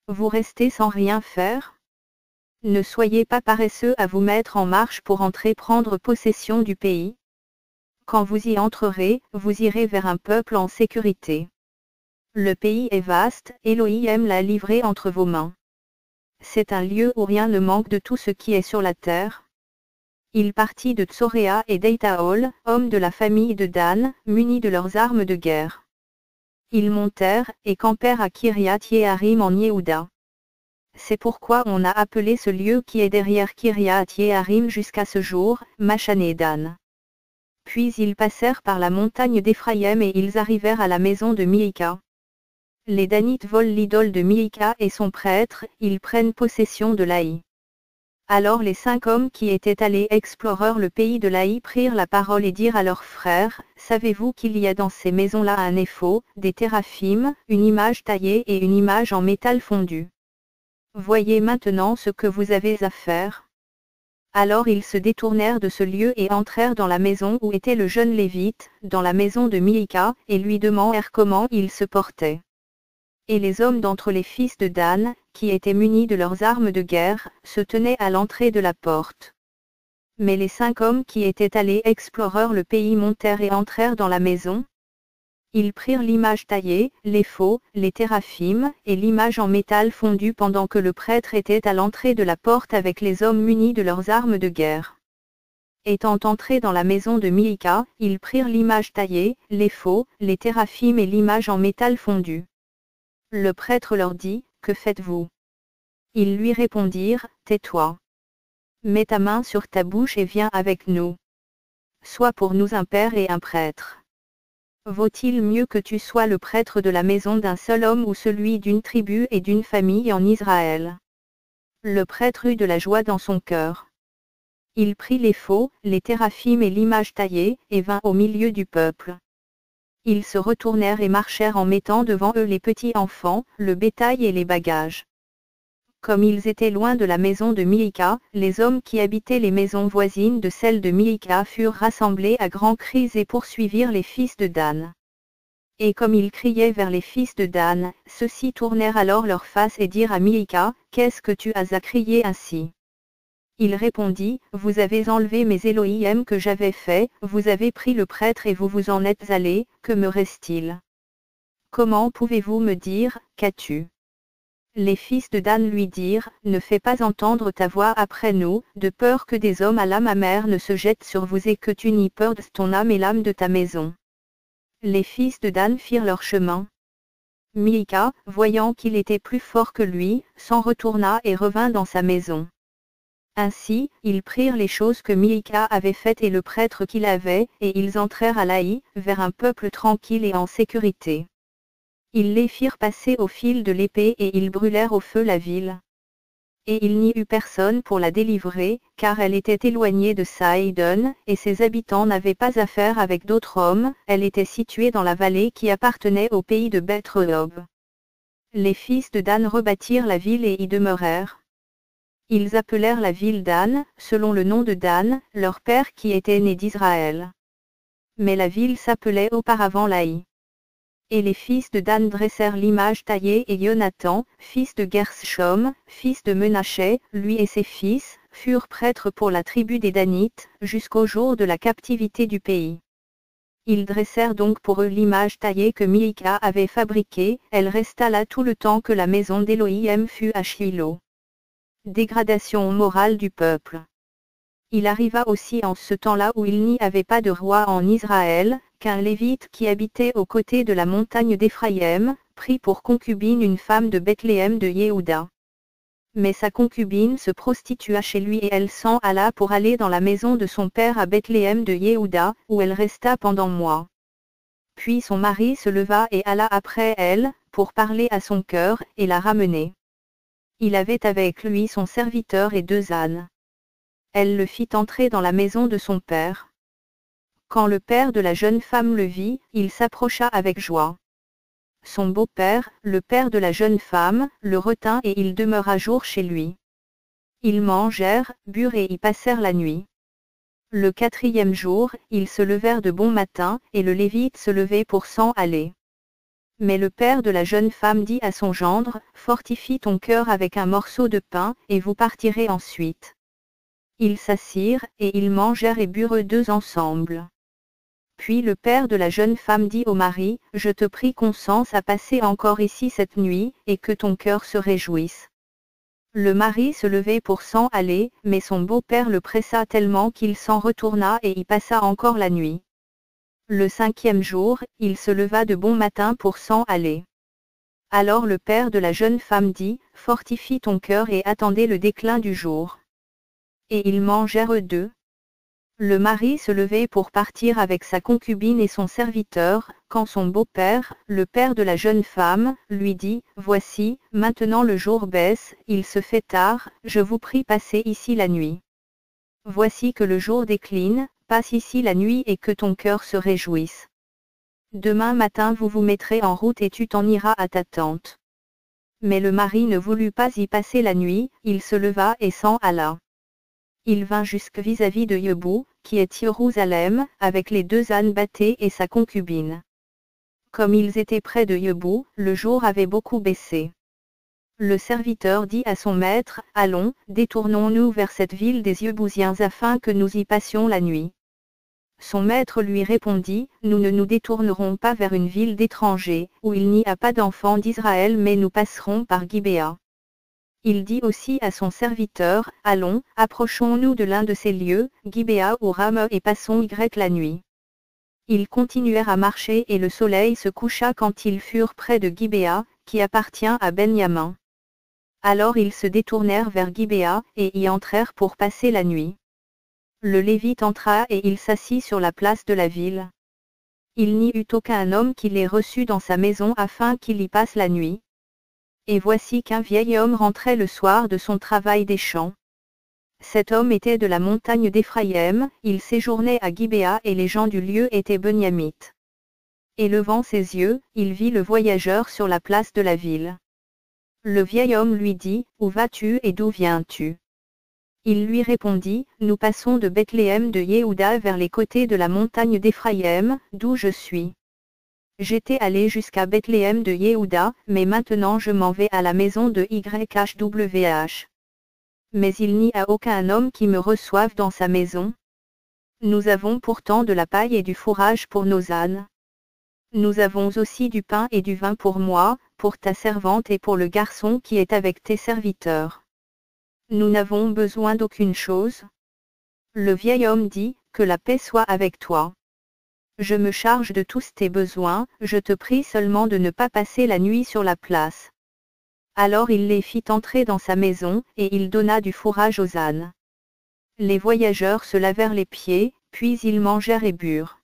Vous restez sans rien faire? Ne soyez pas paresseux à vous mettre en marche pour entrer prendre possession du pays. Quand vous y entrerez, vous irez vers un peuple en sécurité. Le pays est vaste, Elohim l'a livré entre vos mains. C'est un lieu où rien ne manque de tout ce qui est sur la terre. Il partit de Tsoréa et d'Eitaol, hommes de la famille de Dan, munis de leurs armes de guerre. Ils montèrent, et campèrent à Kiriath Yearim en Yehuda. C'est pourquoi on a appelé ce lieu qui est derrière Kiriath Yearim jusqu'à ce jour, Machané Dan. Puis ils passèrent par la montagne d'Éphraïm et ils arrivèrent à la maison de Mika. Les Danites volent l'idole de Mika et son prêtre, ils prennent possession de l'Aï. Alors les 5 hommes qui étaient allés explorer le pays de l'Aï prirent la parole et dirent à leurs frères, savez-vous qu'il y a dans ces maisons-là un éphod, des théraphim, une image taillée et une image en métal fondu? Voyez maintenant ce que vous avez à faire. Alors ils se détournèrent de ce lieu et entrèrent dans la maison où était le jeune Lévite, dans la maison de Mika, et lui demandèrent comment il se portait. Et les hommes d'entre les fils de Dan, qui étaient munis de leurs armes de guerre, se tenaient à l'entrée de la porte. Mais les 5 hommes qui étaient allés explorer le pays montèrent et entrèrent dans la maison. Ils prirent l'image taillée, l'éphod, les théraphim, et l'image en métal fondu pendant que le prêtre était à l'entrée de la porte avec les hommes munis de leurs armes de guerre. Étant entrés dans la maison de Mika, ils prirent l'image taillée, l'éphod, les théraphim et l'image en métal fondu. Le prêtre leur dit, que faites-vous? Ils lui répondirent, tais-toi. Mets ta main sur ta bouche et viens avec nous. Sois pour nous un père et un prêtre. Vaut-il mieux que tu sois le prêtre de la maison d'un seul homme ou celui d'une tribu et d'une famille en Israël? Le prêtre eut de la joie dans son cœur. Il prit l'éphod, les théraphim et l'image taillée, et vint au milieu du peuple. Ils se retournèrent et marchèrent en mettant devant eux les petits enfants, le bétail et les bagages. Comme ils étaient loin de la maison de Mika, les hommes qui habitaient les maisons voisines de celle de Mika furent rassemblés à grands cris et poursuivirent les fils de Dan. Et comme ils criaient vers les fils de Dan, ceux-ci tournèrent alors leur face et dirent à Mika, qu'est-ce que tu as à crier ainsi? Il répondit, vous avez enlevé mes Elohim que j'avais faits, vous avez pris le prêtre et vous vous en êtes allés, que me reste-t-il? Comment pouvez-vous me dire, qu'as-tu? Les fils de Dan lui dirent, ne fais pas entendre ta voix après nous, de peur que des hommes à l'âme amère ne se jettent sur vous et que tu n'y perdes ton âme et l'âme de ta maison. Les fils de Dan firent leur chemin. Mika, voyant qu'il était plus fort que lui, s'en retourna et revint dans sa maison. Ainsi, ils prirent les choses que Mika avait faites et le prêtre qu'il avait, et ils entrèrent à l'Aï, vers un peuple tranquille et en sécurité. Ils les firent passer au fil de l'épée et ils brûlèrent au feu la ville. Et il n'y eut personne pour la délivrer, car elle était éloignée de Saïdon, et ses habitants n'avaient pas affaire avec d'autres hommes, elle était située dans la vallée qui appartenait au pays de Beth-Rehob. Les fils de Dan rebâtirent la ville et y demeurèrent. Ils appelèrent la ville Dan, selon le nom de Dan, leur père qui était né d'Israël. Mais la ville s'appelait auparavant Laï. Et les fils de Dan dressèrent l'image taillée et Jonathan, fils de Gershom, fils de Menaché, lui et ses fils, furent prêtres pour la tribu des Danites, jusqu'au jour de la captivité du pays. Ils dressèrent donc pour eux l'image taillée que Miïka avait fabriquée, elle resta là tout le temps que la maison d'Élohim fut à Shilo. Dégradation morale du peuple. Il arriva aussi en ce temps-là où il n'y avait pas de roi en Israël, qu'un Lévite qui habitait aux côtés de la montagne d'Éphraïm, prit pour concubine une femme de Bethléem de Yehuda. Mais sa concubine se prostitua chez lui et elle s'en alla pour aller dans la maison de son père à Bethléem de Yehuda, où elle resta pendant mois. Puis son mari se leva et alla après elle, pour parler à son cœur, et la ramener. Il avait avec lui son serviteur et 2 ânes. Elle le fit entrer dans la maison de son père. Quand le père de la jeune femme le vit, il s'approcha avec joie. Son beau-père, le père de la jeune femme, le retint et il demeura jour chez lui. Ils mangèrent, burent et y passèrent la nuit. Le 4e jour, ils se levèrent de bon matin, et le Lévite se levait pour s'en aller. Mais le père de la jeune femme dit à son gendre, « Fortifie ton cœur avec un morceau de pain, et vous partirez ensuite. » Ils s'assirent, et ils mangèrent et burent eux 2 ensemble. Puis le père de la jeune femme dit au mari, « Je te prie consens à passer encore ici cette nuit, et que ton cœur se réjouisse. » Le mari se levait pour s'en aller, mais son beau-père le pressa tellement qu'il s'en retourna et y passa encore la nuit. Le 5e jour, il se leva de bon matin pour s'en aller. Alors le père de la jeune femme dit, « Fortifie ton cœur et attendez le déclin du jour. » Et ils mangèrent eux 2. Le mari se levait pour partir avec sa concubine et son serviteur, quand son beau-père, le père de la jeune femme, lui dit, « Voici, maintenant le jour baisse, il se fait tard, je vous prie passer ici la nuit. Voici que le jour décline, passe ici la nuit et que ton cœur se réjouisse. Demain matin vous vous mettrez en route et tu t'en iras à ta tente. » Mais le mari ne voulut pas y passer la nuit, il se leva et s'en alla. Il vint jusque vis-à-vis de Yebou, qui est Jérusalem, avec les 2 ânes bâtés et sa concubine. Comme ils étaient près de Yebou, le jour avait beaucoup baissé. Le serviteur dit à son maître, « Allons, détournons-nous vers cette ville des Yebousiens afin que nous y passions la nuit. » Son maître lui répondit, « Nous ne nous détournerons pas vers une ville d'étrangers, où il n'y a pas d'enfants d'Israël mais nous passerons par Gibéa. » Il dit aussi à son serviteur, « Allons, approchons-nous de l'un de ces lieux, Gibéa ou Rame et passons la nuit. » Ils continuèrent à marcher et le soleil se coucha quand ils furent près de Gibéa, qui appartient à Benjamin. Alors ils se détournèrent vers Gibéa, et y entrèrent pour passer la nuit. Le Lévite entra et il s'assit sur la place de la ville. Il n'y eut aucun homme qui les reçût dans sa maison afin qu'il y passe la nuit. Et voici qu'un vieil homme rentrait le soir de son travail des champs. Cet homme était de la montagne d'Éphraïm, il séjournait à Gibéa et les gens du lieu étaient benyamites. Et levant ses yeux, il vit le voyageur sur la place de la ville. Le vieil homme lui dit, « Où vas-tu et d'où viens-tu » Il lui répondit, « Nous passons de Bethléem de Yehuda vers les côtés de la montagne d'Éphraïm, d'où je suis. J'étais allé jusqu'à Bethléem de Yehuda, mais maintenant je m'en vais à la maison de YHWH. Mais il n'y a aucun homme qui me reçoive dans sa maison. Nous avons pourtant de la paille et du fourrage pour nos ânes. Nous avons aussi du pain et du vin pour moi, pour ta servante et pour le garçon qui est avec tes serviteurs. Nous n'avons besoin d'aucune chose. » Le vieil homme dit, « Que la paix soit avec toi. Je me charge de tous tes besoins, je te prie seulement de ne pas passer la nuit sur la place. » Alors il les fit entrer dans sa maison, et il donna du fourrage aux ânes. Les voyageurs se lavèrent les pieds, puis ils mangèrent et burent.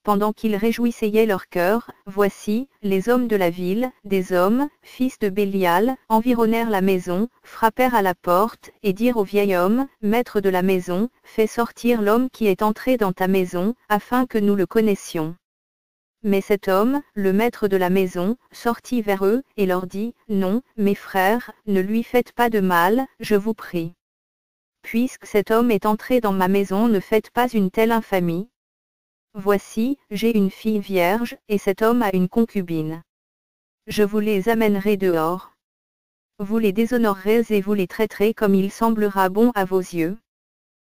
Pendant qu'ils réjouissaient leur cœur, voici, les hommes de la ville, des hommes, fils de Bélial, environnèrent la maison, frappèrent à la porte, et dirent au vieil homme, « Maître de la maison, fais sortir l'homme qui est entré dans ta maison, afin que nous le connaissions. » Mais cet homme, le maître de la maison, sortit vers eux, et leur dit, « Non, mes frères, ne lui faites pas de mal, je vous prie. Puisque cet homme est entré dans ma maison, ne faites pas une telle infamie. Voici, j'ai une fille vierge, et cet homme a une concubine. Je vous les amènerai dehors. Vous les déshonorerez et vous les traiterez comme il semblera bon à vos yeux.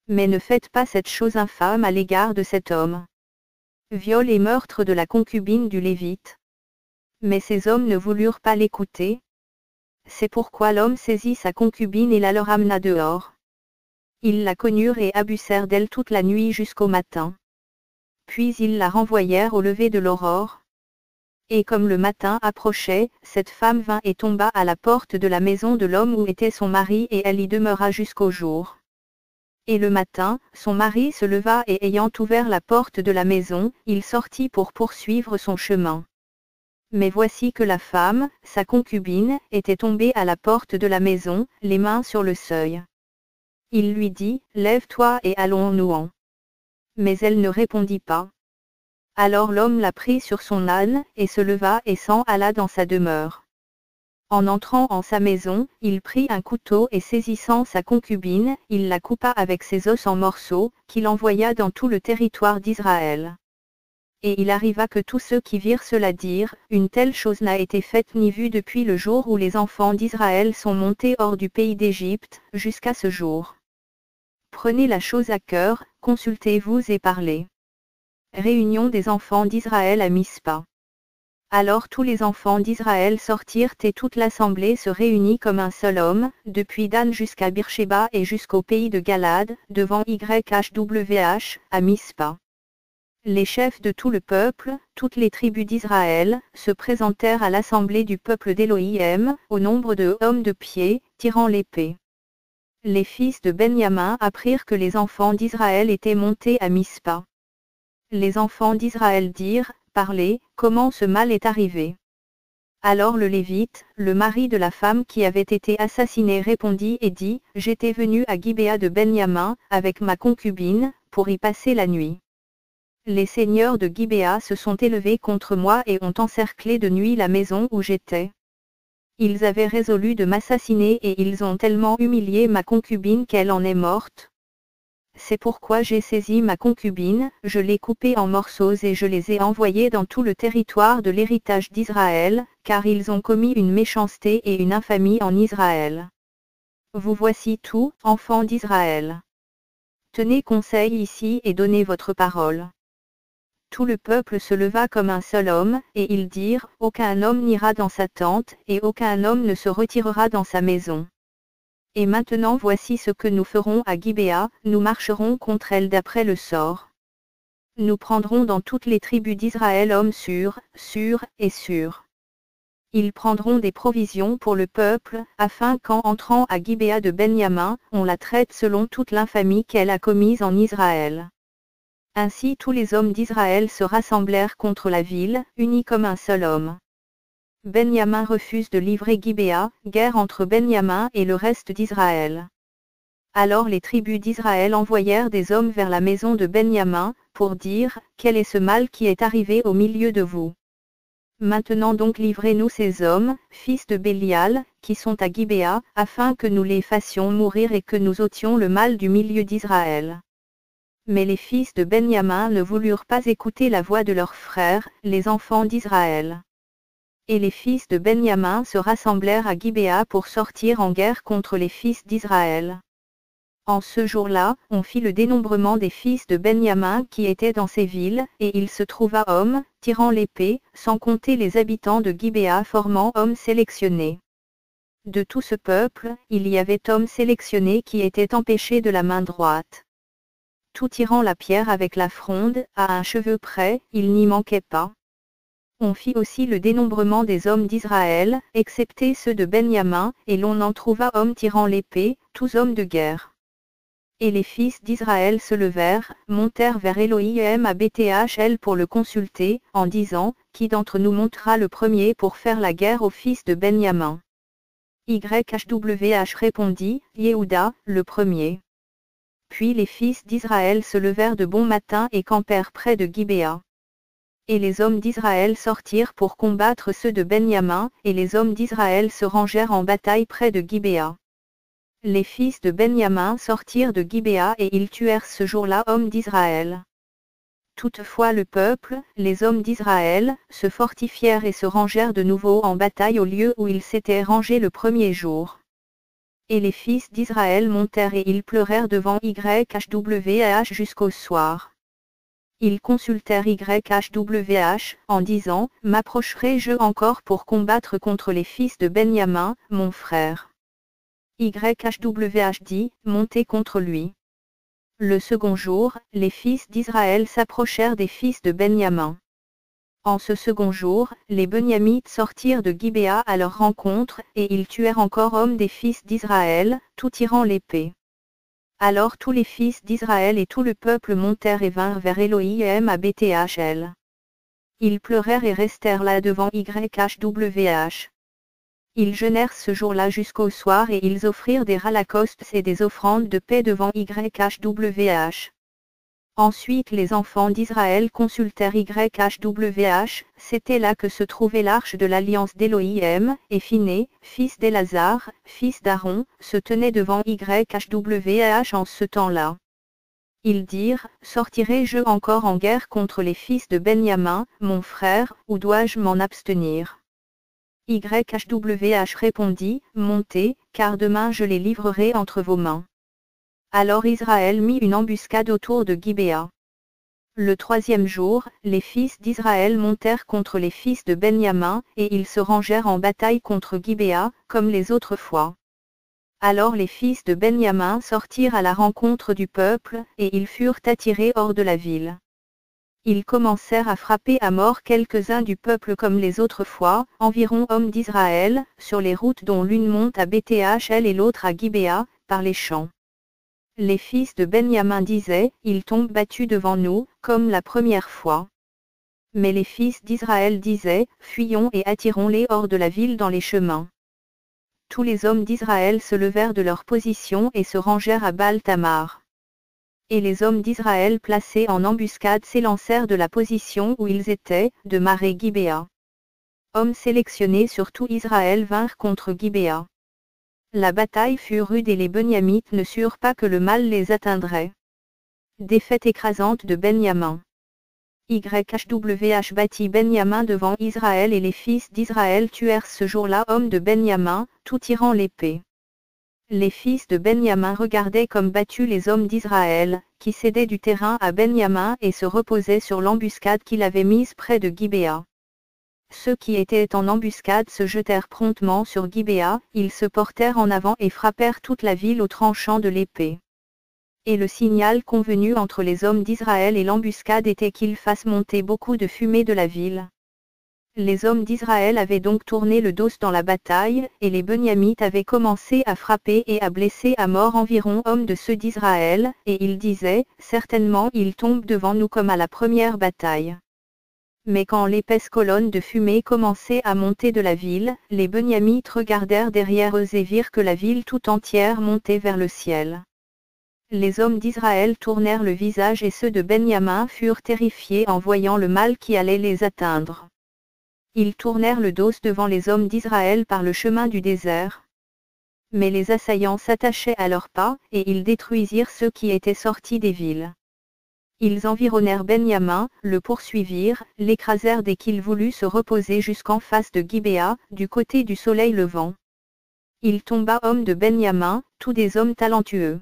Mais ne faites pas cette chose infâme à l'égard de cet homme. viol et meurtre de la concubine du Lévite. Mais ces hommes ne voulurent pas l'écouter. C'est pourquoi l'homme saisit sa concubine et la leur amena dehors. Ils la connurent et abusèrent d'elle toute la nuit jusqu'au matin. Puis ils la renvoyèrent au lever de l'aurore. Et comme le matin approchait, cette femme vint et tomba à la porte de la maison de l'homme où était son mari et elle y demeura jusqu'au jour. Et le matin, son mari se leva et ayant ouvert la porte de la maison, il sortit pour poursuivre son chemin. Mais voici que la femme, sa concubine, était tombée à la porte de la maison, les mains sur le seuil. Il lui dit, « Lève-toi et allons-nous-en. » Mais elle ne répondit pas. Alors l'homme la prit sur son âne, et se leva et s'en alla dans sa demeure. En entrant en sa maison, il prit un couteau et saisissant sa concubine, il la coupa avec ses os en morceaux, qu'il envoya dans tout le territoire d'Israël. Et il arriva que tous ceux qui virent cela dirent, une telle chose n'a été faite ni vue depuis le jour où les enfants d'Israël sont montés hors du pays d'Égypte, jusqu'à ce jour. Prenez la chose à cœur, consultez-vous et parlez. Réunion des enfants d'Israël à Mispa. Alors tous les enfants d'Israël sortirent et toute l'assemblée se réunit comme un seul homme, depuis Dan jusqu'à Beersheba et jusqu'au pays de Galad, devant YHWH, à Mispa. Les chefs de tout le peuple, toutes les tribus d'Israël, se présentèrent à l'assemblée du peuple d'Élohim, au nombre de hommes de pied, tirant l'épée. Les fils de Benjamin apprirent que les enfants d'Israël étaient montés à Mispa. Les enfants d'Israël dirent, « Parlez, comment ce mal est arrivé ?» Alors le Lévite, le mari de la femme qui avait été assassinée répondit et dit, « J'étais venu à Gibéa de Benjamin, avec ma concubine, pour y passer la nuit. Les seigneurs de Gibéa se sont élevés contre moi et ont encerclé de nuit la maison où j'étais. Ils avaient résolu de m'assassiner et ils ont tellement humilié ma concubine qu'elle en est morte. C'est pourquoi j'ai saisi ma concubine, je l'ai coupée en morceaux et je les ai envoyés dans tout le territoire de l'héritage d'Israël, car ils ont commis une méchanceté et une infamie en Israël. Vous voici tout, enfants d'Israël. Tenez conseil ici et donnez votre parole. » Tout le peuple se leva comme un seul homme, et ils dirent, « Aucun homme n'ira dans sa tente, et aucun homme ne se retirera dans sa maison. Et maintenant voici ce que nous ferons à Gibéa, nous marcherons contre elle d'après le sort. Nous prendrons dans toutes les tribus d'Israël hommes sûrs et sûrs. Ils prendront des provisions pour le peuple, afin qu'en entrant à Gibéa de Benjamin, on la traite selon toute l'infamie qu'elle a commise en Israël. » Ainsi tous les hommes d'Israël se rassemblèrent contre la ville, unis comme un seul homme. Benjamin refuse de livrer Gibéa, guerre entre Benjamin et le reste d'Israël. Alors les tribus d'Israël envoyèrent des hommes vers la maison de Benjamin, pour dire, « Quel est ce mal qui est arrivé au milieu de vous? Maintenant donc livrez-nous ces hommes, fils de Bélial, qui sont à Gibéa, afin que nous les fassions mourir et que nous ôtions le mal du milieu d'Israël. » Mais les fils de Benjamin ne voulurent pas écouter la voix de leurs frères, les enfants d'Israël. Et les fils de Benjamin se rassemblèrent à Gibéa pour sortir en guerre contre les fils d'Israël. En ce jour-là, on fit le dénombrement des fils de Benjamin qui étaient dans ces villes, et il se trouva hommes, tirant l'épée, sans compter les habitants de Gibéa formant hommes sélectionnés. De tout ce peuple, il y avait hommes sélectionnés qui étaient empêchés de la main droite. Tout tirant la pierre avec la fronde, à un cheveu près, il n'y manquait pas. On fit aussi le dénombrement des hommes d'Israël, excepté ceux de Benjamin, et l'on en trouva hommes tirant l'épée, tous hommes de guerre. Et les fils d'Israël se levèrent, montèrent vers Élohim à Beth-el pour le consulter, en disant, « Qui d'entre nous montera le premier pour faire la guerre aux fils de Benjamin ?» YHWH répondit, « Yehuda, le premier. » Puis les fils d'Israël se levèrent de bon matin et campèrent près de Gibéa. Et les hommes d'Israël sortirent pour combattre ceux de Benjamin, et les hommes d'Israël se rangèrent en bataille près de Gibéa. Les fils de Benjamin sortirent de Gibéa et ils tuèrent ce jour-là hommes d'Israël. Toutefois le peuple, les hommes d'Israël, se fortifièrent et se rangèrent de nouveau en bataille au lieu où ils s'étaient rangés le premier jour. Et les fils d'Israël montèrent et ils pleurèrent devant YHWH jusqu'au soir. Ils consultèrent YHWH, en disant, « M'approcherai-je encore pour combattre contre les fils de Benjamin, mon frère ?» YHWH dit, « Montez contre lui. » Le second jour, les fils d'Israël s'approchèrent des fils de Benjamin. En ce second jour, les Benyamites sortirent de Gibéa à leur rencontre, et ils tuèrent encore hommes des fils d'Israël, tout tirant l'épée. Alors tous les fils d'Israël et tout le peuple montèrent et vinrent vers Élohim à Beth-el. Ils pleurèrent et restèrent là devant YHWH. Ils jeûnèrent ce jour-là jusqu'au soir et ils offrirent des holocaustes et des offrandes de paix devant YHWH. Ensuite les enfants d'Israël consultèrent YHWH, c'était là que se trouvait l'arche de l'alliance d'Élohim, et Phiné, fils d'Élazar, fils d'Aaron, se tenait devant YHWH en ce temps-là. Ils dirent, « Sortirai-je encore en guerre contre les fils de Benjamin, mon frère, ou dois-je m'en abstenir ?» YHWH répondit, « Montez, car demain je les livrerai entre vos mains. » Alors Israël mit une embuscade autour de Gibéa. Le troisième jour, les fils d'Israël montèrent contre les fils de Benjamin, et ils se rangèrent en bataille contre Gibéa, comme les autres fois. Alors les fils de Benjamin sortirent à la rencontre du peuple, et ils furent attirés hors de la ville. Ils commencèrent à frapper à mort quelques-uns du peuple comme les autres fois, environ hommes d'Israël, sur les routes dont l'une monte à Beth-el et l'autre à Gibéa, par les champs. Les fils de Benjamin disaient, « Ils tombent battus devant nous, comme la première fois. » Mais les fils d'Israël disaient, « Fuyons et attirons-les hors de la ville dans les chemins. » Tous les hommes d'Israël se levèrent de leur position et se rangèrent à Baal-Tamar. Et les hommes d'Israël placés en embuscade s'élancèrent de la position où ils étaient, de Maré Gibéa. Hommes sélectionnés sur tout Israël vinrent contre Gibéa. La bataille fut rude et les Benyamites ne surent pas que le mal les atteindrait. Défaite écrasante de Benjamin. YHWH battit Benjamin devant Israël et les fils d'Israël tuèrent ce jour-là hommes de Benjamin, tout tirant l'épée. Les fils de Benjamin regardaient comme battus les hommes d'Israël, qui cédaient du terrain à Benjamin et se reposaient sur l'embuscade qu'il avait mise près de Gibéa. Ceux qui étaient en embuscade se jetèrent promptement sur Gibéa, ils se portèrent en avant et frappèrent toute la ville au tranchant de l'épée. Et le signal convenu entre les hommes d'Israël et l'embuscade était qu'ils fassent monter beaucoup de fumée de la ville. Les hommes d'Israël avaient donc tourné le dos dans la bataille, et les Benyamites avaient commencé à frapper et à blesser à mort environ hommes de ceux d'Israël, et ils disaient, « Certainement ils tombent devant nous comme à la première bataille. » Mais quand l'épaisse colonne de fumée commençait à monter de la ville, les Benyamites regardèrent derrière eux et virent que la ville tout entière montait vers le ciel. Les hommes d'Israël tournèrent le visage et ceux de Benjamin furent terrifiés en voyant le mal qui allait les atteindre. Ils tournèrent le dos devant les hommes d'Israël par le chemin du désert. Mais les assaillants s'attachaient à leurs pas, et ils détruisirent ceux qui étaient sortis des villes. Ils environnèrent Benjamin, le poursuivirent, l'écrasèrent dès qu'il voulut se reposer jusqu'en face de Gibéa, du côté du soleil levant. Il tomba homme de Benjamin, tous des hommes talentueux.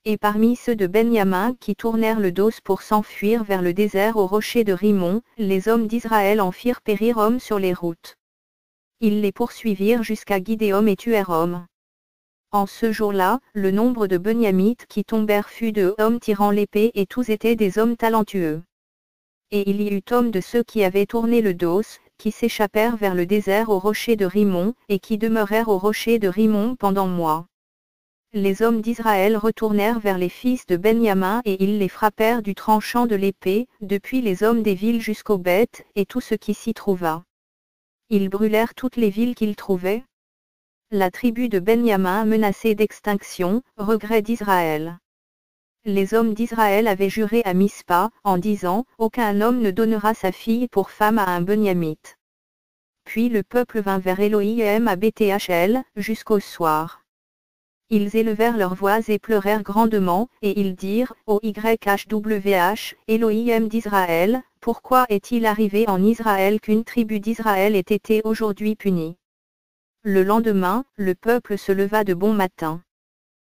Et parmi ceux de Benjamin qui tournèrent le dos pour s'enfuir vers le désert au rocher de Rimon, les hommes d'Israël en firent périr hommes sur les routes. Ils les poursuivirent jusqu'à Gidéom et tuèrent hommes. En ce jour-là, le nombre de Benyamites qui tombèrent fut de hommes tirant l'épée et tous étaient des hommes talentueux. Et il y eut hommes de ceux qui avaient tourné le dos, qui s'échappèrent vers le désert au rocher de Rimon, et qui demeurèrent au rocher de Rimon pendant mois. Les hommes d'Israël retournèrent vers les fils de Benjamin et ils les frappèrent du tranchant de l'épée, depuis les hommes des villes jusqu'aux bêtes, et tout ce qui s'y trouva. Ils brûlèrent toutes les villes qu'ils trouvaient. La tribu de Benjamin menacée d'extinction, regret d'Israël. Les hommes d'Israël avaient juré à Mispa, en disant, « Aucun homme ne donnera sa fille pour femme à un Benyamite. » Puis le peuple vint vers Élohim à Beth-el, jusqu'au soir. Ils élevèrent leurs voix et pleurèrent grandement, et ils dirent, ô YHWH, Élohim d'Israël, pourquoi est-il arrivé en Israël qu'une tribu d'Israël ait été aujourd'hui punie? Le lendemain, le peuple se leva de bon matin.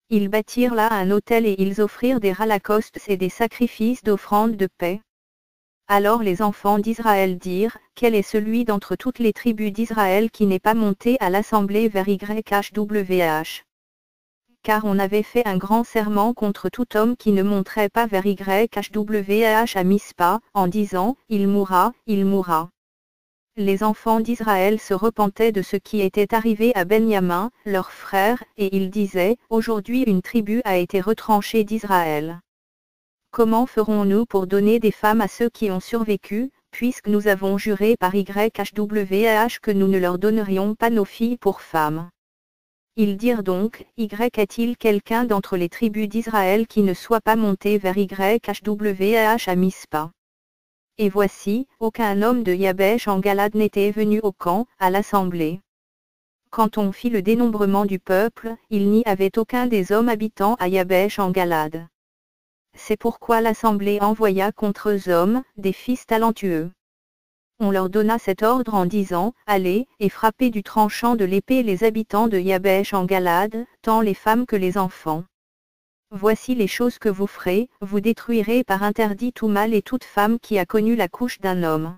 Ils bâtirent là un autel et ils offrirent des holocaustes et des sacrifices d'offrandes de paix. Alors les enfants d'Israël dirent, quel est celui d'entre toutes les tribus d'Israël qui n'est pas monté à l'assemblée vers YHWH? Car on avait fait un grand serment contre tout homme qui ne monterait pas vers YHWH à Mispa, en disant, il mourra, il mourra. Les enfants d'Israël se repentaient de ce qui était arrivé à Benjamin, leur frère, et ils disaient, aujourd'hui une tribu a été retranchée d'Israël. Comment ferons-nous pour donner des femmes à ceux qui ont survécu, puisque nous avons juré par YHWH que nous ne leur donnerions pas nos filles pour femmes? Ils dirent donc, Y a-t-il quelqu'un d'entre les tribus d'Israël qui ne soit pas monté vers YHWH à Mispa? Et voici, aucun homme de Yabesh en Galade n'était venu au camp, à l'assemblée. Quand on fit le dénombrement du peuple, il n'y avait aucun des hommes habitant à Yabesh en Galade. C'est pourquoi l'assemblée envoya contre eux hommes, des fils talentueux. On leur donna cet ordre en disant, allez, et frappez du tranchant de l'épée les habitants de Yabesh en Galade, tant les femmes que les enfants. Voici les choses que vous ferez, vous détruirez par interdit tout mâle et toute femme qui a connu la couche d'un homme.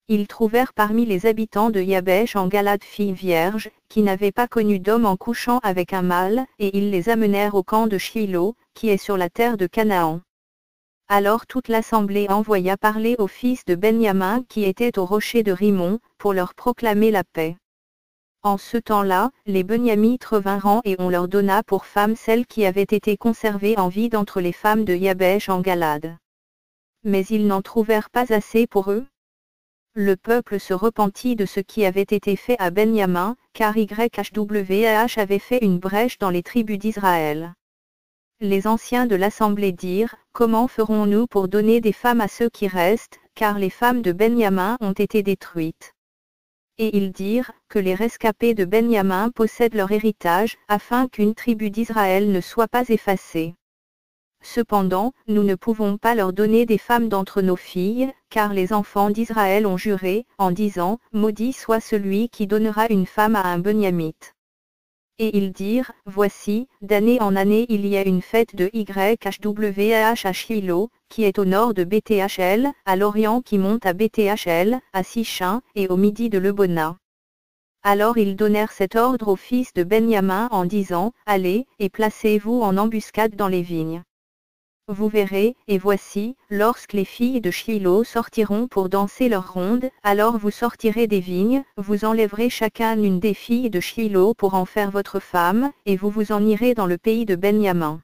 Ils trouvèrent parmi les habitants de Yabesh en Galade filles vierges, qui n'avaient pas connu d'homme en couchant avec un mâle, et ils les amenèrent au camp de Shilo, qui est sur la terre de Canaan. Alors toute l'assemblée envoya parler aux fils de Benjamin qui étaient au rocher de Rimon, pour leur proclamer la paix. En ce temps-là, les Benjamites revinrent et on leur donna pour femmes celles qui avaient été conservées en vie d'entre les femmes de Yabesh en Galade. Mais ils n'en trouvèrent pas assez pour eux. Le peuple se repentit de ce qui avait été fait à Benjamin, car YHWH avait fait une brèche dans les tribus d'Israël. Les anciens de l'assemblée dirent, comment ferons-nous pour donner des femmes à ceux qui restent, car les femmes de Benjamin ont été détruites. Et ils dirent, que les rescapés de Benjamin possèdent leur héritage, afin qu'une tribu d'Israël ne soit pas effacée. Cependant, nous ne pouvons pas leur donner des femmes d'entre nos filles, car les enfants d'Israël ont juré, en disant, maudit soit celui qui donnera une femme à un Benjamite. Et ils dirent, voici, d'année en année il y a une fête de YHWH à Shilo, qui est au nord de BTHL, à l'orient qui monte à BTHL, à Sichin, et au midi de Lebona. Alors ils donnèrent cet ordre aux fils de Benjamin en disant, allez, et placez-vous en embuscade dans les vignes. Vous verrez, et voici, lorsque les filles de Shilo sortiront pour danser leur ronde, alors vous sortirez des vignes, vous enlèverez chacun une des filles de Shilo pour en faire votre femme, et vous vous en irez dans le pays de Benjamin.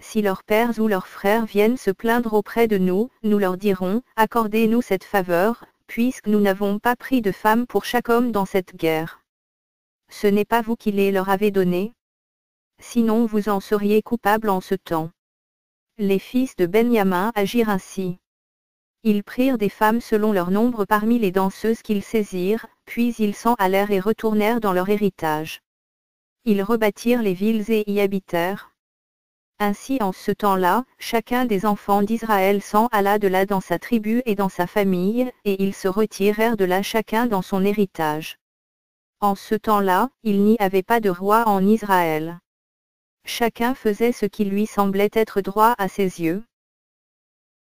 Si leurs pères ou leurs frères viennent se plaindre auprès de nous, nous leur dirons, accordez-nous cette faveur, puisque nous n'avons pas pris de femme pour chaque homme dans cette guerre. Ce n'est pas vous qui les leur avez donnés? Sinon vous en seriez coupables en ce temps. Les fils de Benjamin agirent ainsi. Ils prirent des femmes selon leur nombre parmi les danseuses qu'ils saisirent, puis ils s'en allèrent et retournèrent dans leur héritage. Ils rebâtirent les villes et y habitèrent. Ainsi en ce temps-là, chacun des enfants d'Israël s'en alla de là dans sa tribu et dans sa famille, et ils se retirèrent de là chacun dans son héritage. En ce temps-là, il n'y avait pas de roi en Israël. Chacun faisait ce qui lui semblait être droit à ses yeux.